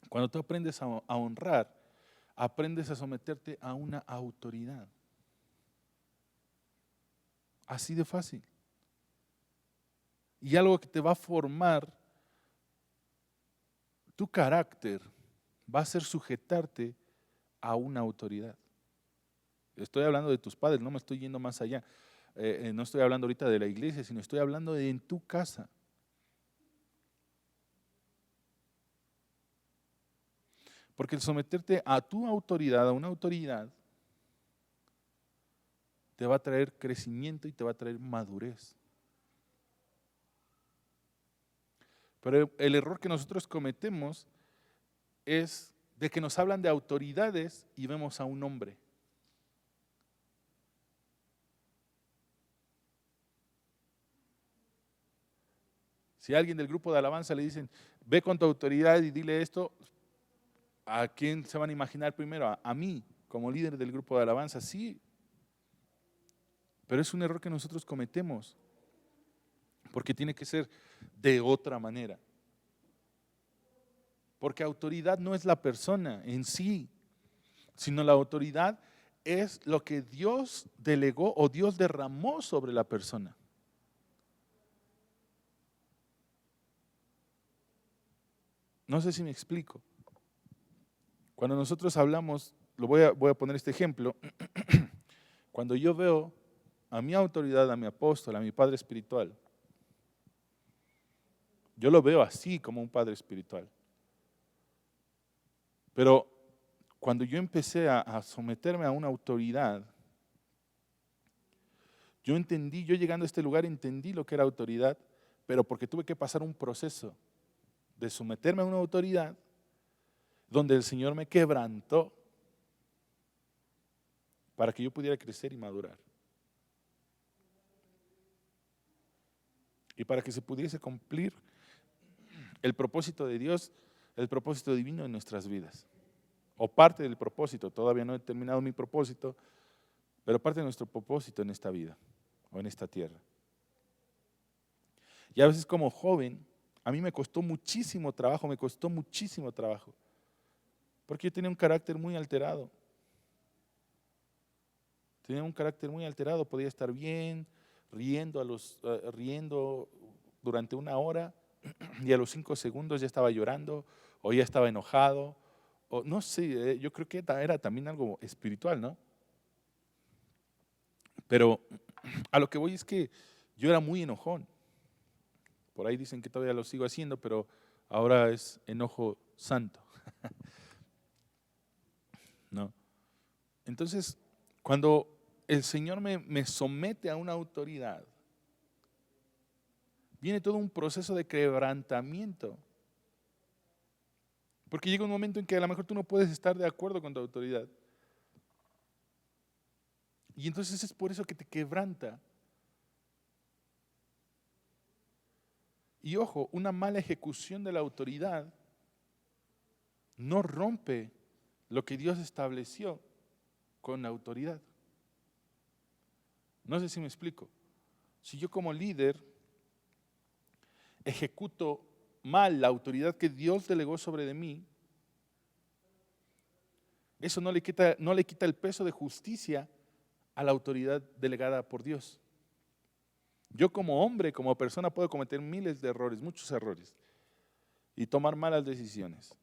cuando tú aprendes a honrar, aprendes a someterte a una autoridad. Así de fácil. Y algo que te va a formar tu carácter va a ser sujetarte a una autoridad. Estoy hablando de tus padres, no me estoy yendo más allá. No estoy hablando ahorita de la iglesia, sino estoy hablando de en tu casa. Porque el someterte a tu autoridad, a una autoridad, te va a traer crecimiento y te va a traer madurez. Pero el error que nosotros cometemos es de que nos hablan de autoridades y vemos a un hombre. Si a alguien del grupo de alabanza le dicen, ve con tu autoridad y dile esto, ¿a quién se van a imaginar primero? A mí, como líder del grupo de alabanza, sí. Pero es un error que nosotros cometemos, porque tiene que ser de otra manera. Porque autoridad no es la persona en sí, sino la autoridad es lo que Dios delegó o Dios derramó sobre la persona. No sé si me explico. Cuando nosotros hablamos, voy a poner este ejemplo, cuando yo veo a mi autoridad, a mi apóstol, a mi padre espiritual, yo lo veo así como un padre espiritual. Pero cuando yo empecé a someterme a una autoridad, yo entendí, yo llegando a este lugar entendí lo que era autoridad, pero porque tuve que pasar un proceso de someterme a una autoridad donde el Señor me quebrantó para que yo pudiera crecer y madurar. Y para que se pudiese cumplir el propósito de Dios, el propósito divino en nuestras vidas. O parte del propósito, todavía no he terminado mi propósito, pero parte de nuestro propósito en esta vida o en esta tierra. Y a veces como joven, a mí me costó muchísimo trabajo, porque yo tenía un carácter muy alterado. Podía estar bien, riendo durante una hora y a los 5 segundos ya estaba llorando o ya estaba enojado. O no sé, yo creo que era también algo espiritual, ¿no? Pero a lo que voy es que yo era muy enojón. Por ahí dicen que todavía lo sigo haciendo, pero ahora es enojo santo. ¿No? Entonces, cuando el Señor me somete a una autoridad, viene todo un proceso de quebrantamiento. Porque llega un momento en que a lo mejor tú no puedes estar de acuerdo con tu autoridad. Y entonces es por eso que te quebranta. Y ojo, una mala ejecución de la autoridad no rompe lo que Dios estableció con la autoridad. No sé si me explico. Si yo como líder ejecuto mal la autoridad que Dios delegó sobre de mí, eso no le quita el peso de justicia a la autoridad delegada por Dios. Yo como hombre, como persona, puedo cometer miles de errores, muchos errores, y tomar malas decisiones.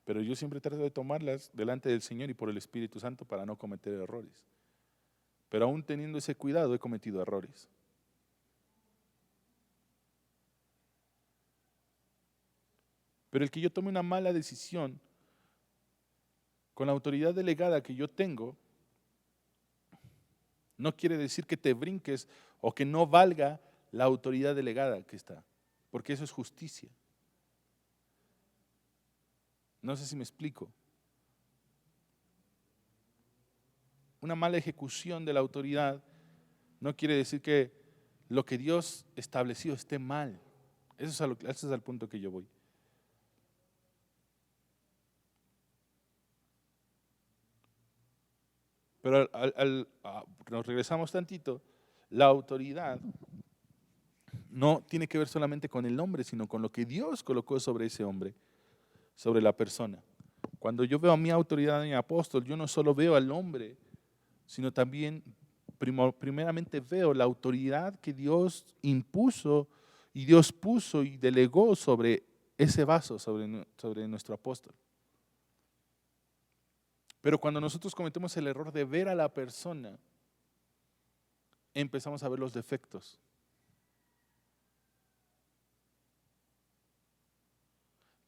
Pero yo siempre trato de tomarlas delante del Señor y por el Espíritu Santo para no cometer errores. Pero aún teniendo ese cuidado he cometido errores. Pero el que yo tome una mala decisión con la autoridad delegada que yo tengo, no quiere decir que te brinques o que no valga la autoridad delegada que está, porque eso es justicia. No sé si me explico. Una mala ejecución de la autoridad no quiere decir que lo que Dios estableció esté mal. Ese es al punto que yo voy. Pero nos regresamos tantito. la autoridad no tiene que ver solamente con el hombre, sino con lo que Dios colocó sobre ese hombre, sobre la persona. Cuando yo veo a mi autoridad en apóstol, yo no solo veo al hombre, sino también primeramente veo la autoridad que Dios impuso y Dios puso y delegó sobre ese vaso, sobre nuestro apóstol. Pero cuando nosotros cometemos el error de ver a la persona, empezamos a ver los defectos.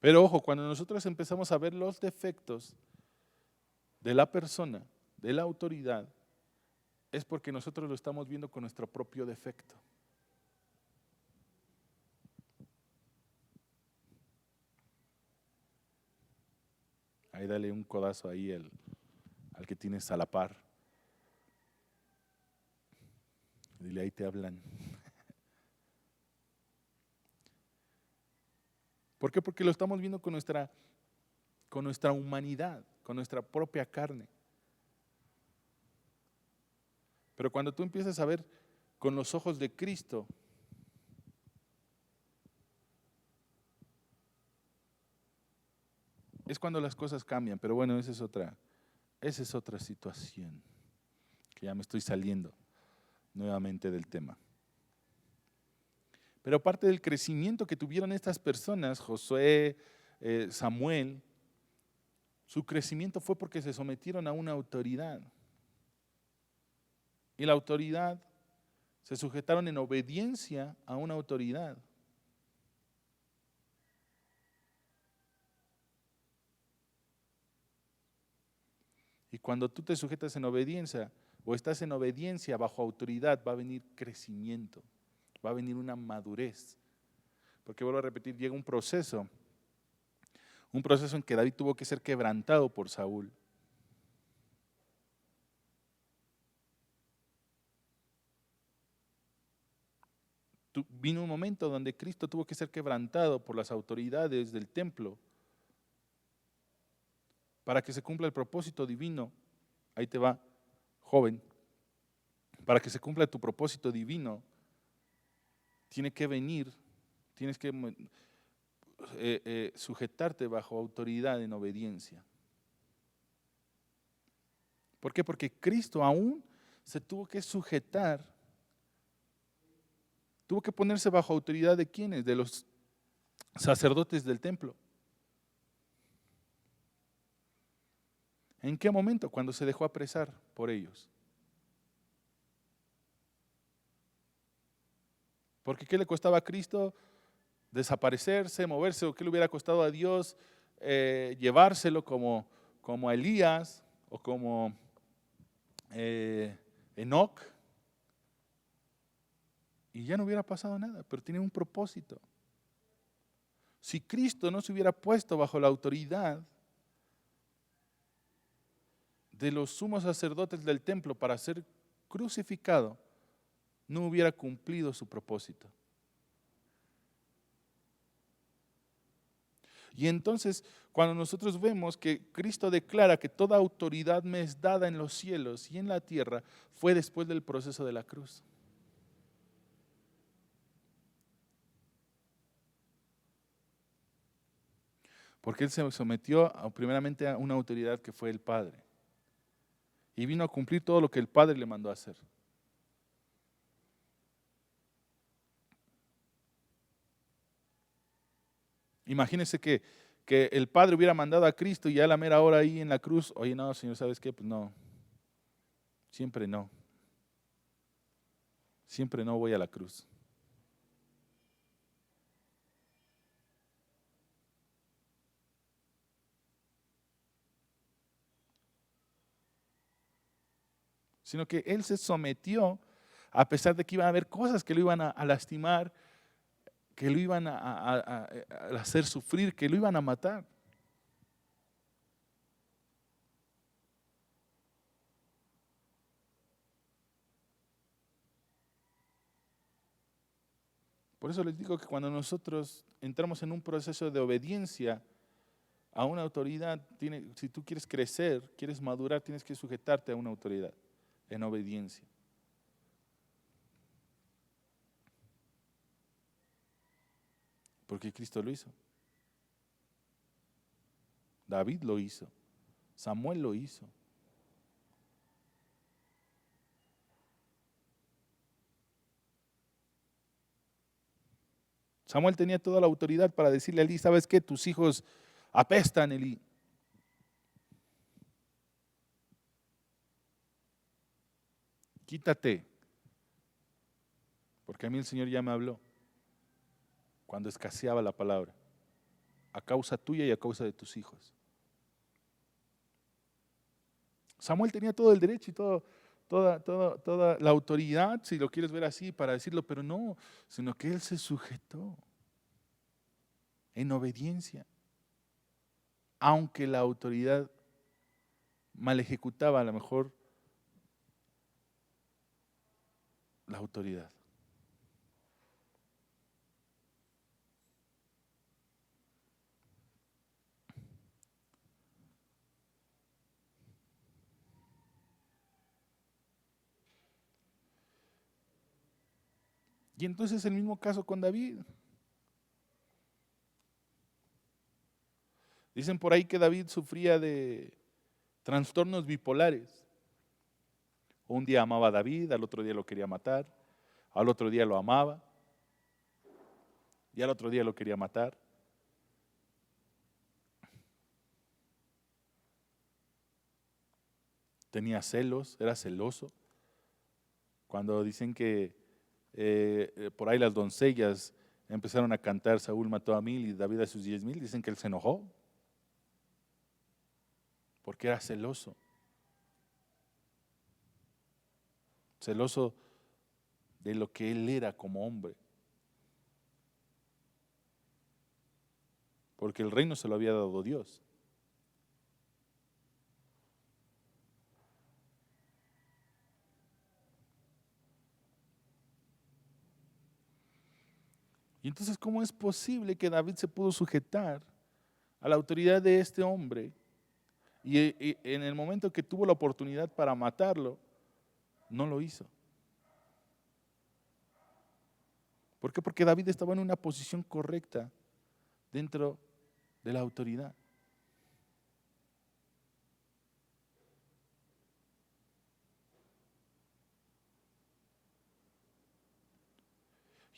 Pero ojo, cuando nosotros empezamos a ver los defectos de la persona, de la autoridad, es porque nosotros lo estamos viendo con nuestro propio defecto. Ahí dale un codazo ahí al que tienes a la par. Dile, ahí te hablan. ¿Por qué? Porque lo estamos viendo con nuestra humanidad, con nuestra propia carne. Pero cuando tú empiezas a ver con los ojos de Cristo, es cuando las cosas cambian. Pero bueno, esa es otra situación, que ya me estoy saliendo nuevamente del tema. Pero parte del crecimiento que tuvieron estas personas, Josué, Samuel, su crecimiento fue porque se sometieron a una autoridad. Y la autoridad, se sujetaron en obediencia a una autoridad. Y cuando tú te sujetas en obediencia o estás en obediencia bajo autoridad, va a venir crecimiento, va a venir una madurez. Porque vuelvo a repetir, llega un proceso en que David tuvo que ser quebrantado por Saúl. Vino un momento donde Cristo tuvo que ser quebrantado por las autoridades del templo para que se cumpla el propósito divino. Ahí te va, joven. Para que se cumpla tu propósito divino, tienes que sujetarte bajo autoridad en obediencia. ¿Por qué? Porque Cristo aún se tuvo que sujetar, tuvo que ponerse bajo autoridad de ¿quiénes? De los sacerdotes del templo. ¿En qué momento? Cuando se dejó apresar por ellos. Porque ¿qué le costaba a Cristo? Desaparecerse, moverse, o qué le hubiera costado a Dios llevárselo como a Elías o como Enoc, y ya no hubiera pasado nada, pero tenía un propósito. Si Cristo no se hubiera puesto bajo la autoridad de los sumos sacerdotes del templo para ser crucificado, no hubiera cumplido su propósito. Y entonces, cuando nosotros vemos que Cristo declara que toda autoridad me es dada en los cielos y en la tierra, fue después del proceso de la cruz. Porque Él se sometió primeramente a una autoridad que fue el Padre. Y vino a cumplir todo lo que el Padre le mandó a hacer. Imagínense que el Padre hubiera mandado a Cristo y ya a la mera hora ahí en la cruz, oye, no, Señor, ¿sabes qué? Pues no, siempre no. Siempre no voy a la cruz. Sino que Él se sometió a pesar de que iban a haber cosas que lo iban a lastimar, que lo iban a hacer sufrir, que lo iban a matar. Por eso les digo que cuando nosotros entramos en un proceso de obediencia a una autoridad, si tú quieres crecer, quieres madurar, tienes que sujetarte a una autoridad en obediencia. Porque Cristo lo hizo. David lo hizo. Samuel lo hizo. Samuel tenía toda la autoridad para decirle a Elí, ¿sabes qué? Tus hijos apestan, Elí. Quítate, porque a mí el Señor ya me habló cuando escaseaba la palabra, a causa tuya y a causa de tus hijos. Samuel tenía todo el derecho y toda la autoridad, si lo quieres ver así, para decirlo, pero no, sino que él se sujetó en obediencia, aunque la autoridad mal ejecutaba a lo mejor la autoridad. Y entonces el mismo caso con David. Dicen por ahí que David sufría de trastornos bipolares. Un día amaba a David, al otro día lo quería matar, al otro día lo amaba y al otro día lo quería matar. Tenía celos, era celoso. Cuando dicen que por ahí las doncellas empezaron a cantar Saúl mató a 1000 y David a sus 10,000, dicen que él se enojó porque era celoso. Celoso de lo que él era como hombre. Porque el reino se lo había dado Dios. Y entonces, ¿cómo es posible que David se pudo sujetar a la autoridad de este hombre? Y en el momento que tuvo la oportunidad para matarlo, no lo hizo. ¿Por qué? Porque David estaba en una posición correcta dentro de la autoridad.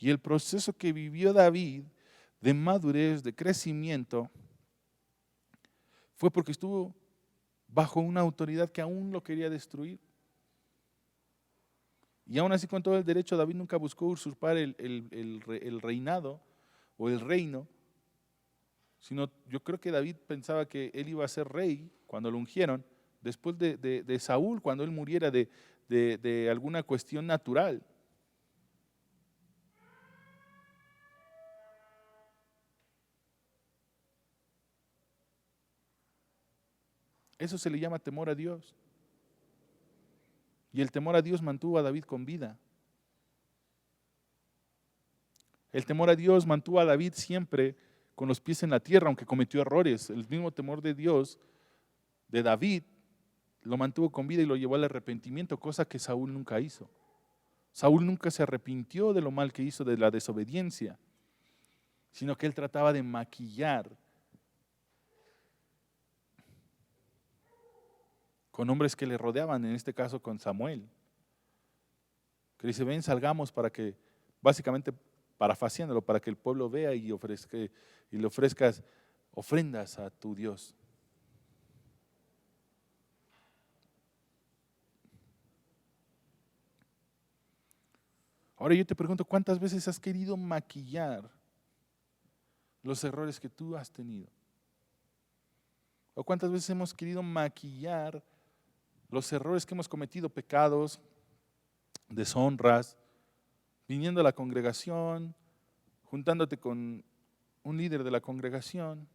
Y el proceso que vivió David de madurez, de crecimiento, fue porque estuvo bajo una autoridad que aún lo quería destruir. Y aún así, con todo el derecho, David nunca buscó usurpar el reinado o el reino, sino yo creo que David pensaba que él iba a ser rey cuando lo ungieron, después de Saúl, cuando él muriera de alguna cuestión natural. Eso se le llama temor a Dios. Y el temor a Dios mantuvo a David con vida. El temor a Dios mantuvo a David siempre con los pies en la tierra, aunque cometió errores. El mismo temor de Dios, de David, lo mantuvo con vida y lo llevó al arrepentimiento, cosa que Saúl nunca hizo. Saúl nunca se arrepintió de lo mal que hizo, de la desobediencia, sino que él trataba de maquillar con hombres que le rodeaban, en este caso con Samuel, que dice, ven, salgamos para que, básicamente parafaseándolo, para que el pueblo vea y le ofrezcas ofrendas a tu Dios. Ahora yo te pregunto, ¿cuántas veces has querido maquillar los errores que tú has tenido? ¿O cuántas veces hemos querido maquillar los errores que hemos cometido, pecados, deshonras, viniendo a la congregación, juntándote con un líder de la congregación?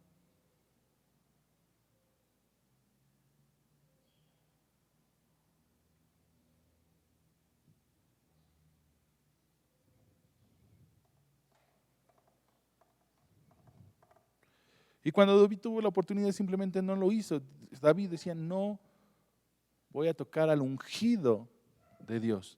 Y cuando David tuvo la oportunidad simplemente no lo hizo. David decía, no voy a tocar al ungido de Dios.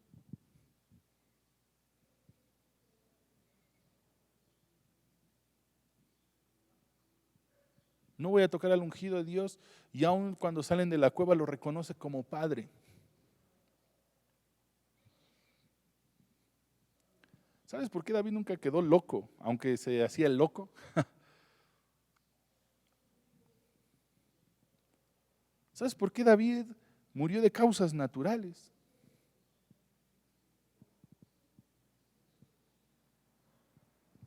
No voy a tocar al ungido de Dios, y aun cuando salen de la cueva lo reconoce como padre. ¿Sabes por qué David nunca quedó loco, aunque se hacía el loco? ¿Sabes por qué David murió de causas naturales?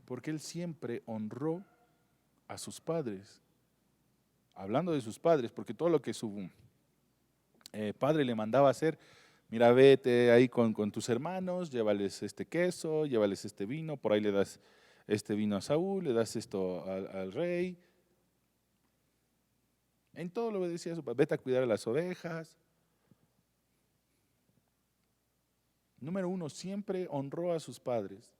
Porque él siempre honró a sus padres. Hablando de sus padres, porque todo lo que su padre le mandaba hacer, mira, vete ahí con tus hermanos, llévales este queso, llévales este vino, por ahí le das este vino a Saúl, le das esto al rey. En todo lo obedecía a su padre. Vete a cuidar a las ovejas. Número uno, siempre honró a sus padres.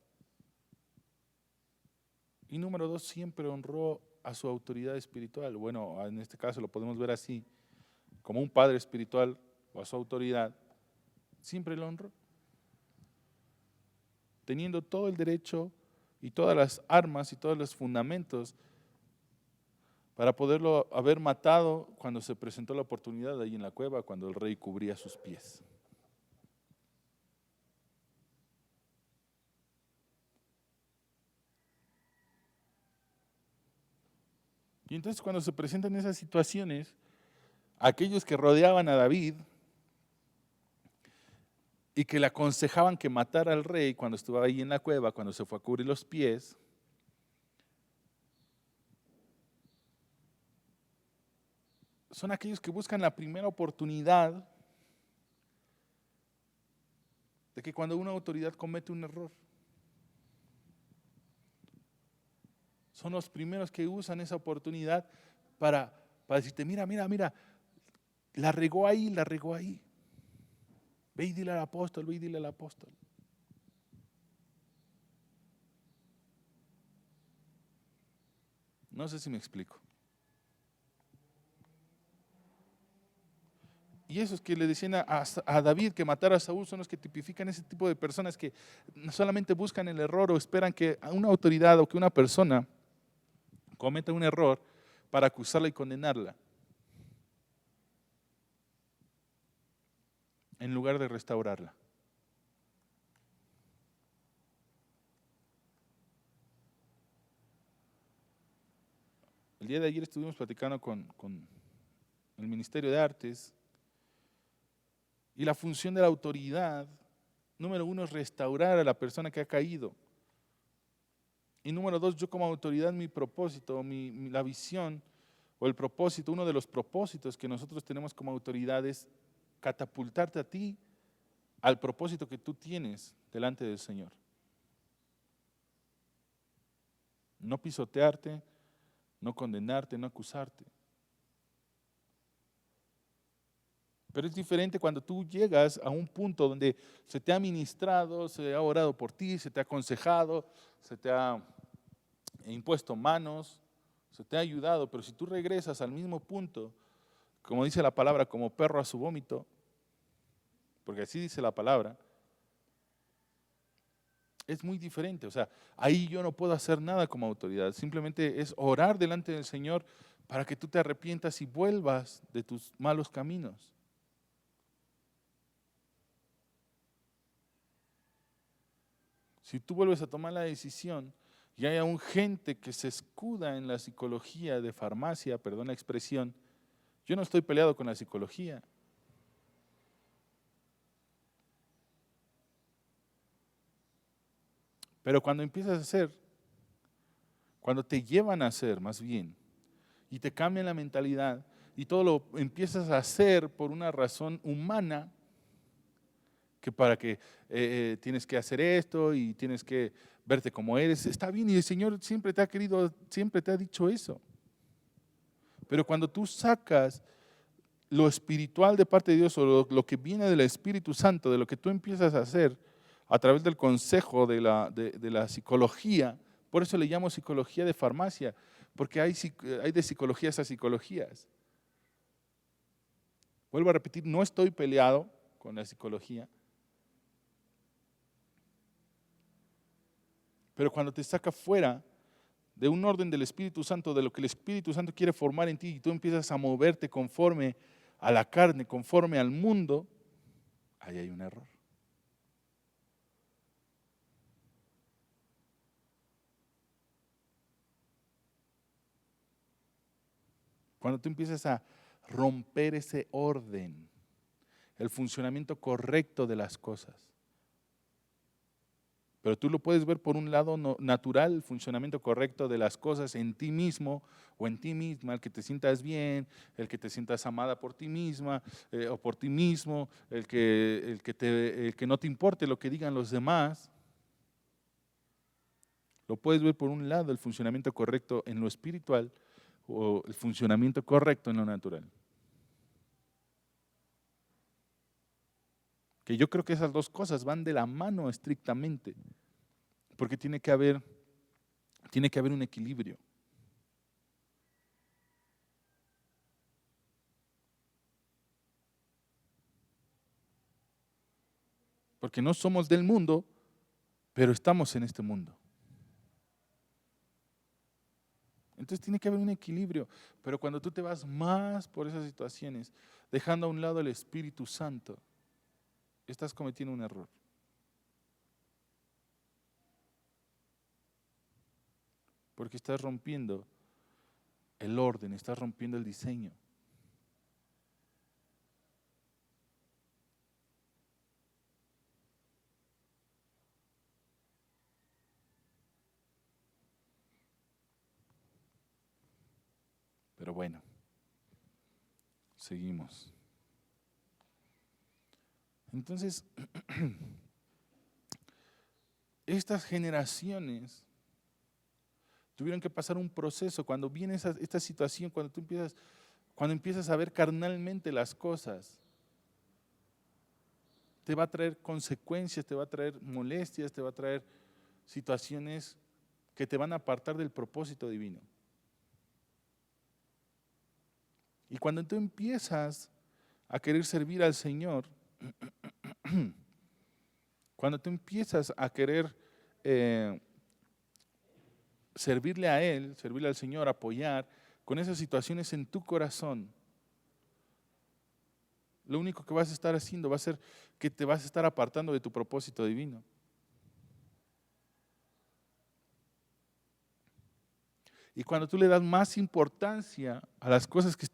Y número dos, siempre honró a su autoridad espiritual. Bueno, en este caso lo podemos ver así, como un padre espiritual o a su autoridad, siempre lo honró, teniendo todo el derecho y todas las armas y todos los fundamentos para poderlo haber matado cuando se presentó la oportunidad ahí en la cueva, cuando el rey cubría sus pies. Y entonces cuando se presentan esas situaciones, aquellos que rodeaban a David y que le aconsejaban que matara al rey cuando estuvo ahí en la cueva, cuando se fue a cubrir los pies, son aquellos que buscan la primera oportunidad de que cuando una autoridad comete un error, son los primeros que usan esa oportunidad para decirte, mira, mira, mira, la regó ahí, la regó ahí. Ve y dile al apóstol, ve y dile al apóstol. No sé si me explico. Y esos que le decían a David que matara a Saúl son los que tipifican ese tipo de personas que no solamente buscan el error o esperan que una autoridad o que una persona cometa un error para acusarla y condenarla, en lugar de restaurarla. El día de ayer estuvimos platicando con el Ministerio de Artes y la función de la autoridad, número uno, es restaurar a la persona que ha caído. Y número dos, yo como autoridad, mi propósito, la visión o el propósito, uno de los propósitos que nosotros tenemos como autoridad es catapultarte a ti al propósito que tú tienes delante del Señor. No pisotearte, no condenarte, no acusarte. Pero es diferente cuando tú llegas a un punto donde se te ha ministrado, se ha orado por ti, se te ha aconsejado, se te ha impuesto manos, se te ha ayudado, pero si tú regresas al mismo punto, como dice la palabra, como perro a su vómito, porque así dice la palabra, es muy diferente. O sea, ahí yo no puedo hacer nada como autoridad, simplemente es orar delante del Señor para que tú te arrepientas y vuelvas de tus malos caminos. Si tú vuelves a tomar la decisión y hay aún gente que se escuda en la psicología de farmacia, perdón la expresión, yo no estoy peleado con la psicología. Pero cuando empiezas a hacer, cuando te llevan a hacer más bien, y te cambian la mentalidad, y todo lo empiezas a hacer por una razón humana, que para que tienes que hacer esto y tienes que verte como eres, está bien, y el Señor siempre te ha querido, siempre te ha dicho eso. Pero cuando tú sacas lo espiritual de parte de Dios o lo que viene del Espíritu Santo, de lo que tú empiezas a hacer a través del consejo de la psicología, por eso le llamo psicología de farmacia, porque hay de psicologías a psicologías. Vuelvo a repetir, no estoy peleado con la psicología, pero cuando te saca fuera de un orden del Espíritu Santo, de lo que el Espíritu Santo quiere formar en ti, y tú empiezas a moverte conforme a la carne, conforme al mundo, ahí hay un error. Cuando tú empiezas a romper ese orden, el funcionamiento correcto de las cosas. Pero tú lo puedes ver por un lado natural, el funcionamiento correcto de las cosas en ti mismo o en ti misma, el que te sientas bien, el que te sientas amada por ti misma o por ti mismo, el que no te importe lo que digan los demás. Lo puedes ver por un lado, el funcionamiento correcto en lo espiritual o el funcionamiento correcto en lo natural. Que yo creo que esas dos cosas van de la mano estrictamente, porque tiene que haber un equilibrio. Porque no somos del mundo, pero estamos en este mundo. Entonces tiene que haber un equilibrio, pero cuando tú te vas más por esas situaciones, dejando a un lado el Espíritu Santo, estás cometiendo un error. Porque estás rompiendo el orden, estás rompiendo el diseño. Pero bueno, seguimos. Entonces, estas generaciones tuvieron que pasar un proceso. Cuando viene esta situación, cuando empiezas a ver carnalmente las cosas, te va a traer consecuencias, te va a traer molestias, te va a traer situaciones que te van a apartar del propósito divino. Y cuando tú empiezas a querer servir al Señor, cuando tú empiezas a querer servirle a Él, servirle al Señor, apoyar, con esas situaciones en tu corazón, lo único que vas a estar haciendo va a ser que te vas a estar apartando de tu propósito divino. Y cuando tú le das más importancia a las cosas que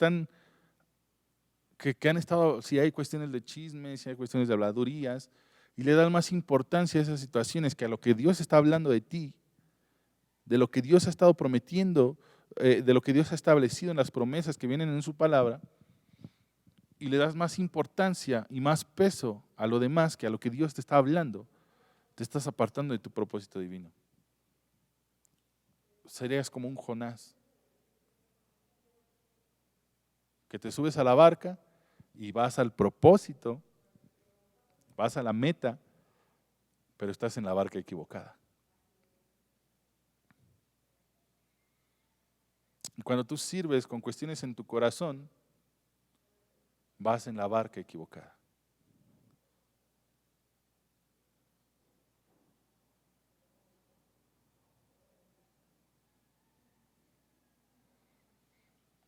han estado, si hay cuestiones de chismes, si hay cuestiones de habladurías, y le das más importancia a esas situaciones que a lo que Dios está hablando de ti, de lo que Dios ha estado prometiendo, de lo que Dios ha establecido en las promesas que vienen en su palabra, y le das más importancia y más peso a lo demás que a lo que Dios te está hablando, te estás apartando de tu propósito divino. Serías como un Jonás, que te subes a la barca y vas al propósito, vas a la meta, pero estás en la barca equivocada. Y cuando tú sirves con cuestiones en tu corazón, vas en la barca equivocada.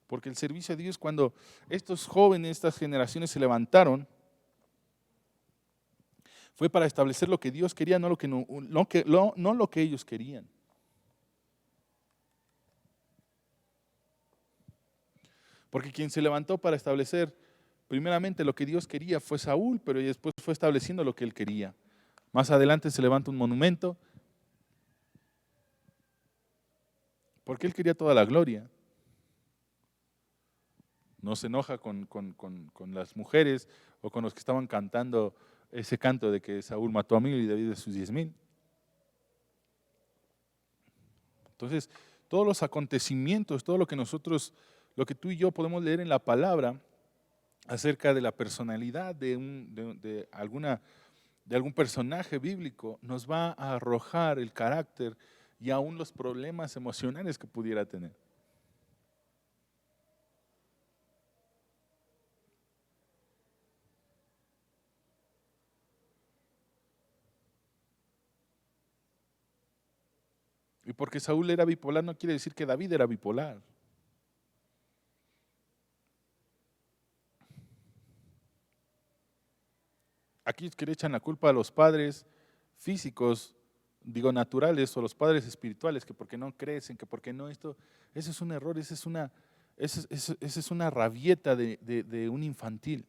Porque el servicio a Dios, cuando estos jóvenes, estas generaciones se levantaron, fue para establecer lo que Dios quería, no lo que ellos querían. Porque quien se levantó para establecer primeramente lo que Dios quería fue Saúl, pero después fue estableciendo lo que él quería. Más adelante se levanta un monumento, porque él quería toda la gloria. No se enoja con las mujeres o con los que estaban cantando ese canto de que Saúl mató a 1000 y David a sus 10,000. Entonces, todos los acontecimientos, todo lo que tú y yo podemos leer en la palabra acerca de la personalidad de algún personaje bíblico, nos va a arrojar el carácter y aún los problemas emocionales que pudiera tener. Y porque Saúl era bipolar no quiere decir que David era bipolar. Aquí es que le echan la culpa a los padres físicos, digo naturales, o los padres espirituales, que porque no crecen, que porque no esto. Ese es un error, esa es una rabieta de un infantil.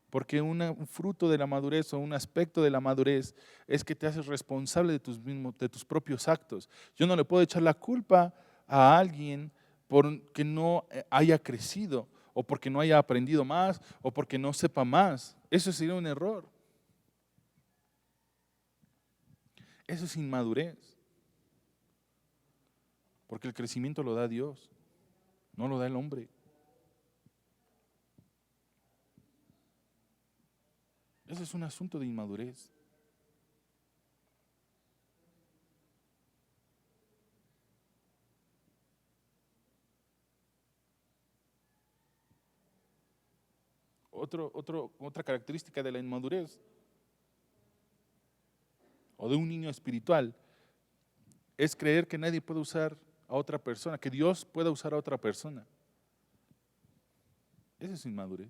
Porque un fruto de la madurez o un aspecto de la madurez es que te haces responsable de tus propios actos. Yo no le puedo echar la culpa a alguien porque no haya crecido, o porque no haya aprendido más, o porque no sepa más. Eso sería un error. Eso es inmadurez. Porque el crecimiento lo da Dios, no lo da el hombre. Ese es un asunto de inmadurez. Otra característica de la inmadurez o de un niño espiritual es creer que nadie puede usar a otra persona, que Dios pueda usar a otra persona. Esa es inmadurez.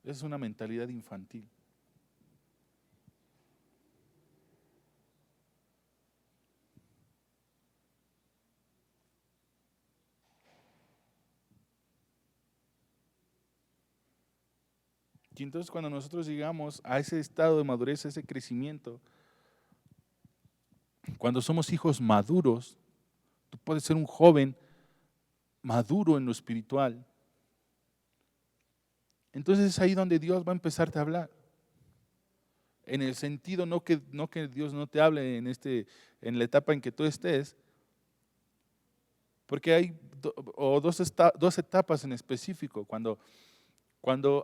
Esa es una mentalidad infantil. Y entonces cuando nosotros llegamos a ese estado de madurez, a ese crecimiento, cuando somos hijos maduros, tú puedes ser un joven maduro en lo espiritual. Entonces es ahí donde Dios va a empezarte a hablar. En el sentido, no que Dios no te hable en la etapa en que tú estés, porque hay dos etapas en específico. Cuando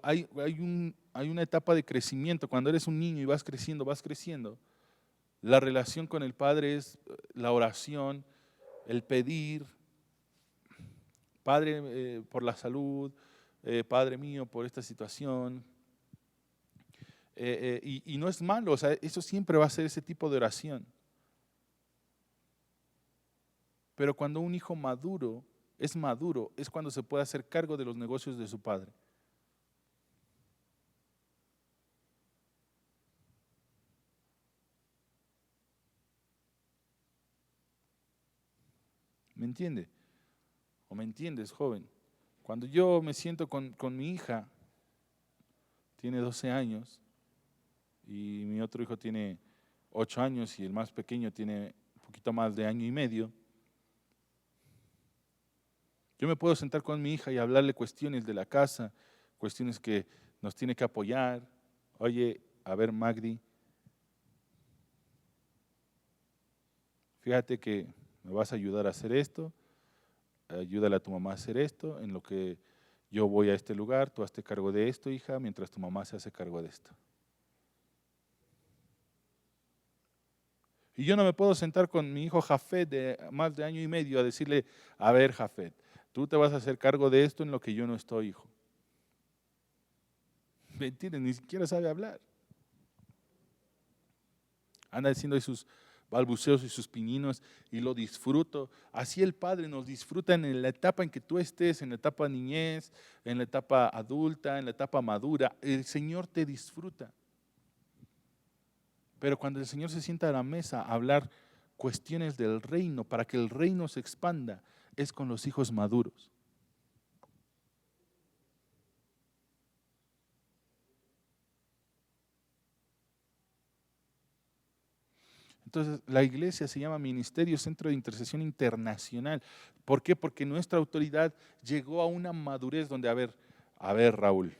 hay una etapa de crecimiento, cuando eres un niño y vas creciendo, la relación con el Padre es la oración, el pedir, Padre, por la salud, Padre mío, por esta situación. Y no es malo, o sea, eso siempre va a ser ese tipo de oración. Pero cuando un hijo maduro, es cuando se puede hacer cargo de los negocios de su padre. ¿Me entiende? ¿O me entiendes, joven? Cuando yo me siento con mi hija, tiene 12 años, y mi otro hijo tiene 8 años, y el más pequeño tiene un poquito más de año y medio, yo me puedo sentar con mi hija y hablarle cuestiones de la casa, cuestiones que nos tiene que apoyar. Oye, a ver, Magdi, fíjate que me vas a ayudar a hacer esto, ayúdale a tu mamá a hacer esto, en lo que yo voy a este lugar, tú hazte cargo de esto, hija, mientras tu mamá se hace cargo de esto. Y yo no me puedo sentar con mi hijo Jafet de más de año y medio a decirle, a ver, Jafet, tú te vas a hacer cargo de esto en lo que yo no estoy, hijo. ¿Me entiendes? Ni siquiera sabe hablar. Anda diciendo sus balbuceos y sus pininos y lo disfruto. Así el Padre nos disfruta en la etapa en que tú estés, en la etapa niñez, en la etapa adulta, en la etapa madura. El Señor te disfruta. Pero cuando el Señor se sienta a la mesa a hablar cuestiones del reino, para que el reino se expanda, es con los hijos maduros. Entonces, la iglesia se llama Ministerio Centro de Intercesión Internacional. ¿Por qué? Porque nuestra autoridad llegó a una madurez donde, a ver, Raúl,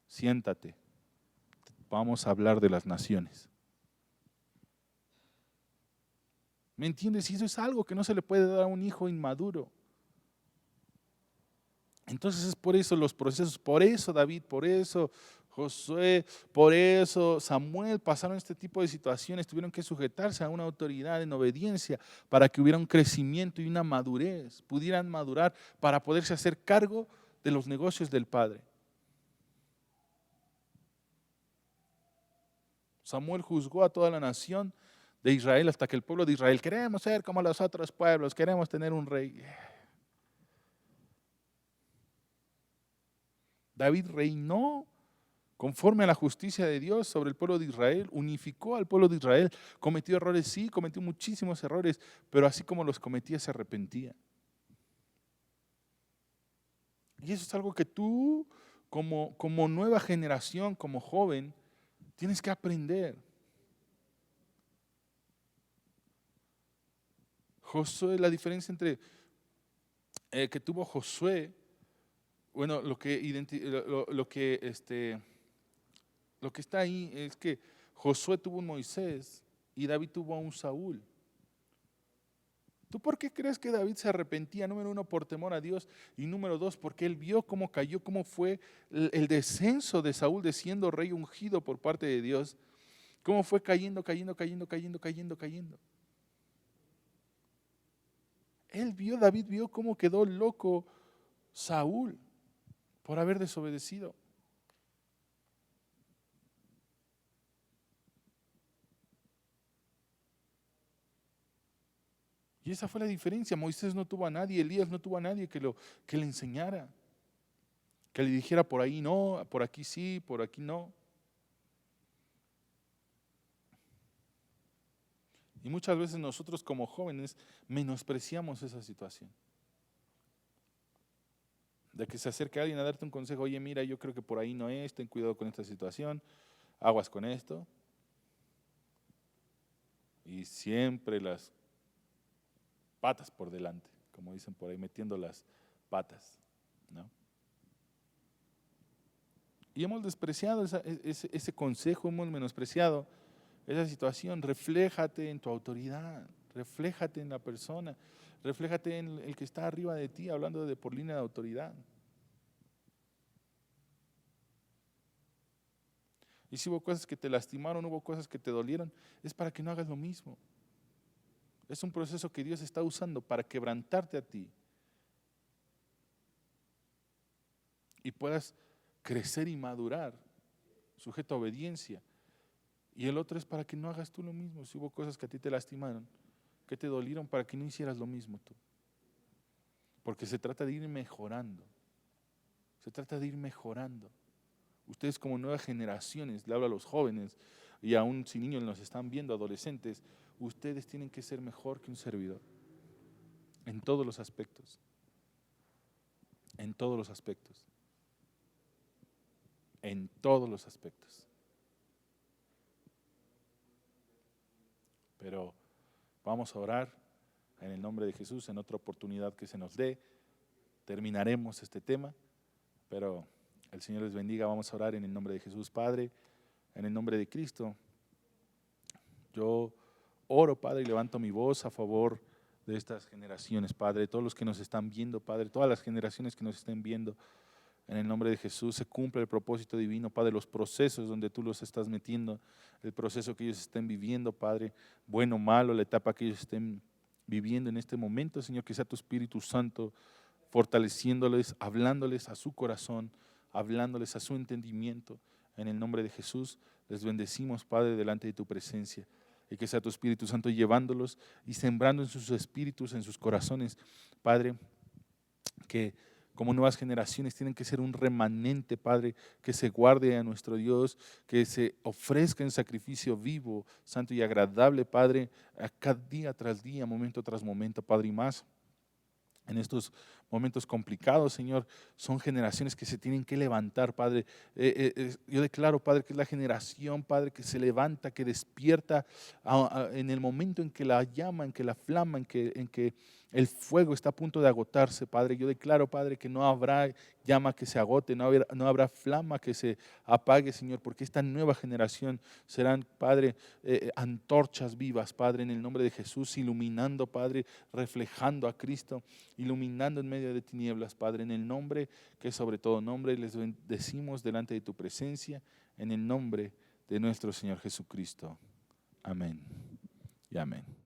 siéntate, vamos a hablar de las naciones. ¿Me entiendes? Y eso es algo que no se le puede dar a un hijo inmaduro. Entonces es por eso los procesos, por eso David, por eso Josué, por eso Samuel pasaron este tipo de situaciones, tuvieron que sujetarse a una autoridad en obediencia para que hubiera un crecimiento y una madurez, pudieran madurar para poderse hacer cargo de los negocios del Padre. Samuel juzgó a toda la nación de Israel hasta que el pueblo de Israel, queremos ser como los otros pueblos, queremos tener un rey. David reinó conforme a la justicia de Dios sobre el pueblo de Israel, unificó al pueblo de Israel, cometió errores, sí, cometió muchísimos errores, pero así como los cometía se arrepentía. Y eso es algo que tú, como nueva generación, como joven, tienes que aprender. Josué, la diferencia entre que tuvo Josué, bueno, lo que está ahí es que Josué tuvo un Moisés y David tuvo a un Saúl. ¿Tú por qué crees que David se arrepentía? Número uno, por temor a Dios, y número dos, porque él vio cómo cayó, cómo fue el descenso de Saúl de siendo rey ungido por parte de Dios, cómo fue cayendo. David vio cómo quedó loco Saúl por haber desobedecido. Y esa fue la diferencia. Moisés no tuvo a nadie, Elías no tuvo a nadie que le enseñara, que le dijera por ahí no, por aquí sí, por aquí no. Y muchas veces nosotros como jóvenes menospreciamos esa situación. De que se acerque alguien a darte un consejo, oye, mira, yo creo que por ahí no es, ten cuidado con esta situación, aguas con esto. Y siempre las patas por delante, como dicen por ahí, metiendo las patas, ¿no? Y hemos despreciado ese consejo, hemos menospreciado esa situación. Refléjate en tu autoridad, refléjate en la persona, refléjate en el que está arriba de ti, hablando por línea de autoridad. Y si hubo cosas que te lastimaron, hubo cosas que te dolieron, es para que no hagas lo mismo. Es un proceso que Dios está usando para quebrantarte a ti y puedas crecer y madurar, sujeto a obediencia. Y el otro es para que no hagas tú lo mismo. Si hubo cosas que a ti te lastimaron, que te dolieron, para que no hicieras lo mismo tú. Porque se trata de ir mejorando. Se trata de ir mejorando. Ustedes como nuevas generaciones, le hablo a los jóvenes y aún si niños nos están viendo, adolescentes, ustedes tienen que ser mejor que un servidor. En todos los aspectos. En todos los aspectos. En todos los aspectos. Pero vamos a orar en el nombre de Jesús, en otra oportunidad que se nos dé. Terminaremos este tema, pero el Señor les bendiga. Vamos a orar en el nombre de Jesús, Padre, en el nombre de Cristo. Yo oro, Padre, y levanto mi voz a favor de estas generaciones, Padre, de todos los que nos están viendo, Padre, todas las generaciones que nos estén viendo. En el nombre de Jesús se cumple el propósito divino, Padre, los procesos donde tú los estás metiendo, el proceso que ellos estén viviendo, Padre, bueno o malo, la etapa que ellos estén viviendo en este momento, Señor, que sea tu Espíritu Santo fortaleciéndoles, hablándoles a su corazón, hablándoles a su entendimiento. En el nombre de Jesús les bendecimos, Padre, delante de tu presencia. Y que sea tu Espíritu Santo llevándolos y sembrando en sus espíritus, en sus corazones, Padre, que como nuevas generaciones tienen que ser un remanente, Padre, que se guarde a nuestro Dios, que se ofrezca en sacrificio vivo, santo y agradable, Padre, a cada día tras día, momento tras momento, Padre, y más. En estos momentos complicados, Señor, son generaciones que se tienen que levantar, Padre. Yo declaro, Padre, que es la generación, Padre, que se levanta, que despierta en el momento en que la llama, en que la flama, en que el fuego está a punto de agotarse, Padre. Yo declaro, Padre, que no habrá llama que se agote, no habrá flama que se apague, Señor, porque esta nueva generación serán, Padre, antorchas vivas, Padre, en el nombre de Jesús, iluminando, Padre, reflejando a Cristo, iluminando en medio de tinieblas, Padre, en el nombre que es sobre todo nombre, les decimos delante de tu presencia, en el nombre de nuestro Señor Jesucristo. Amén y amén.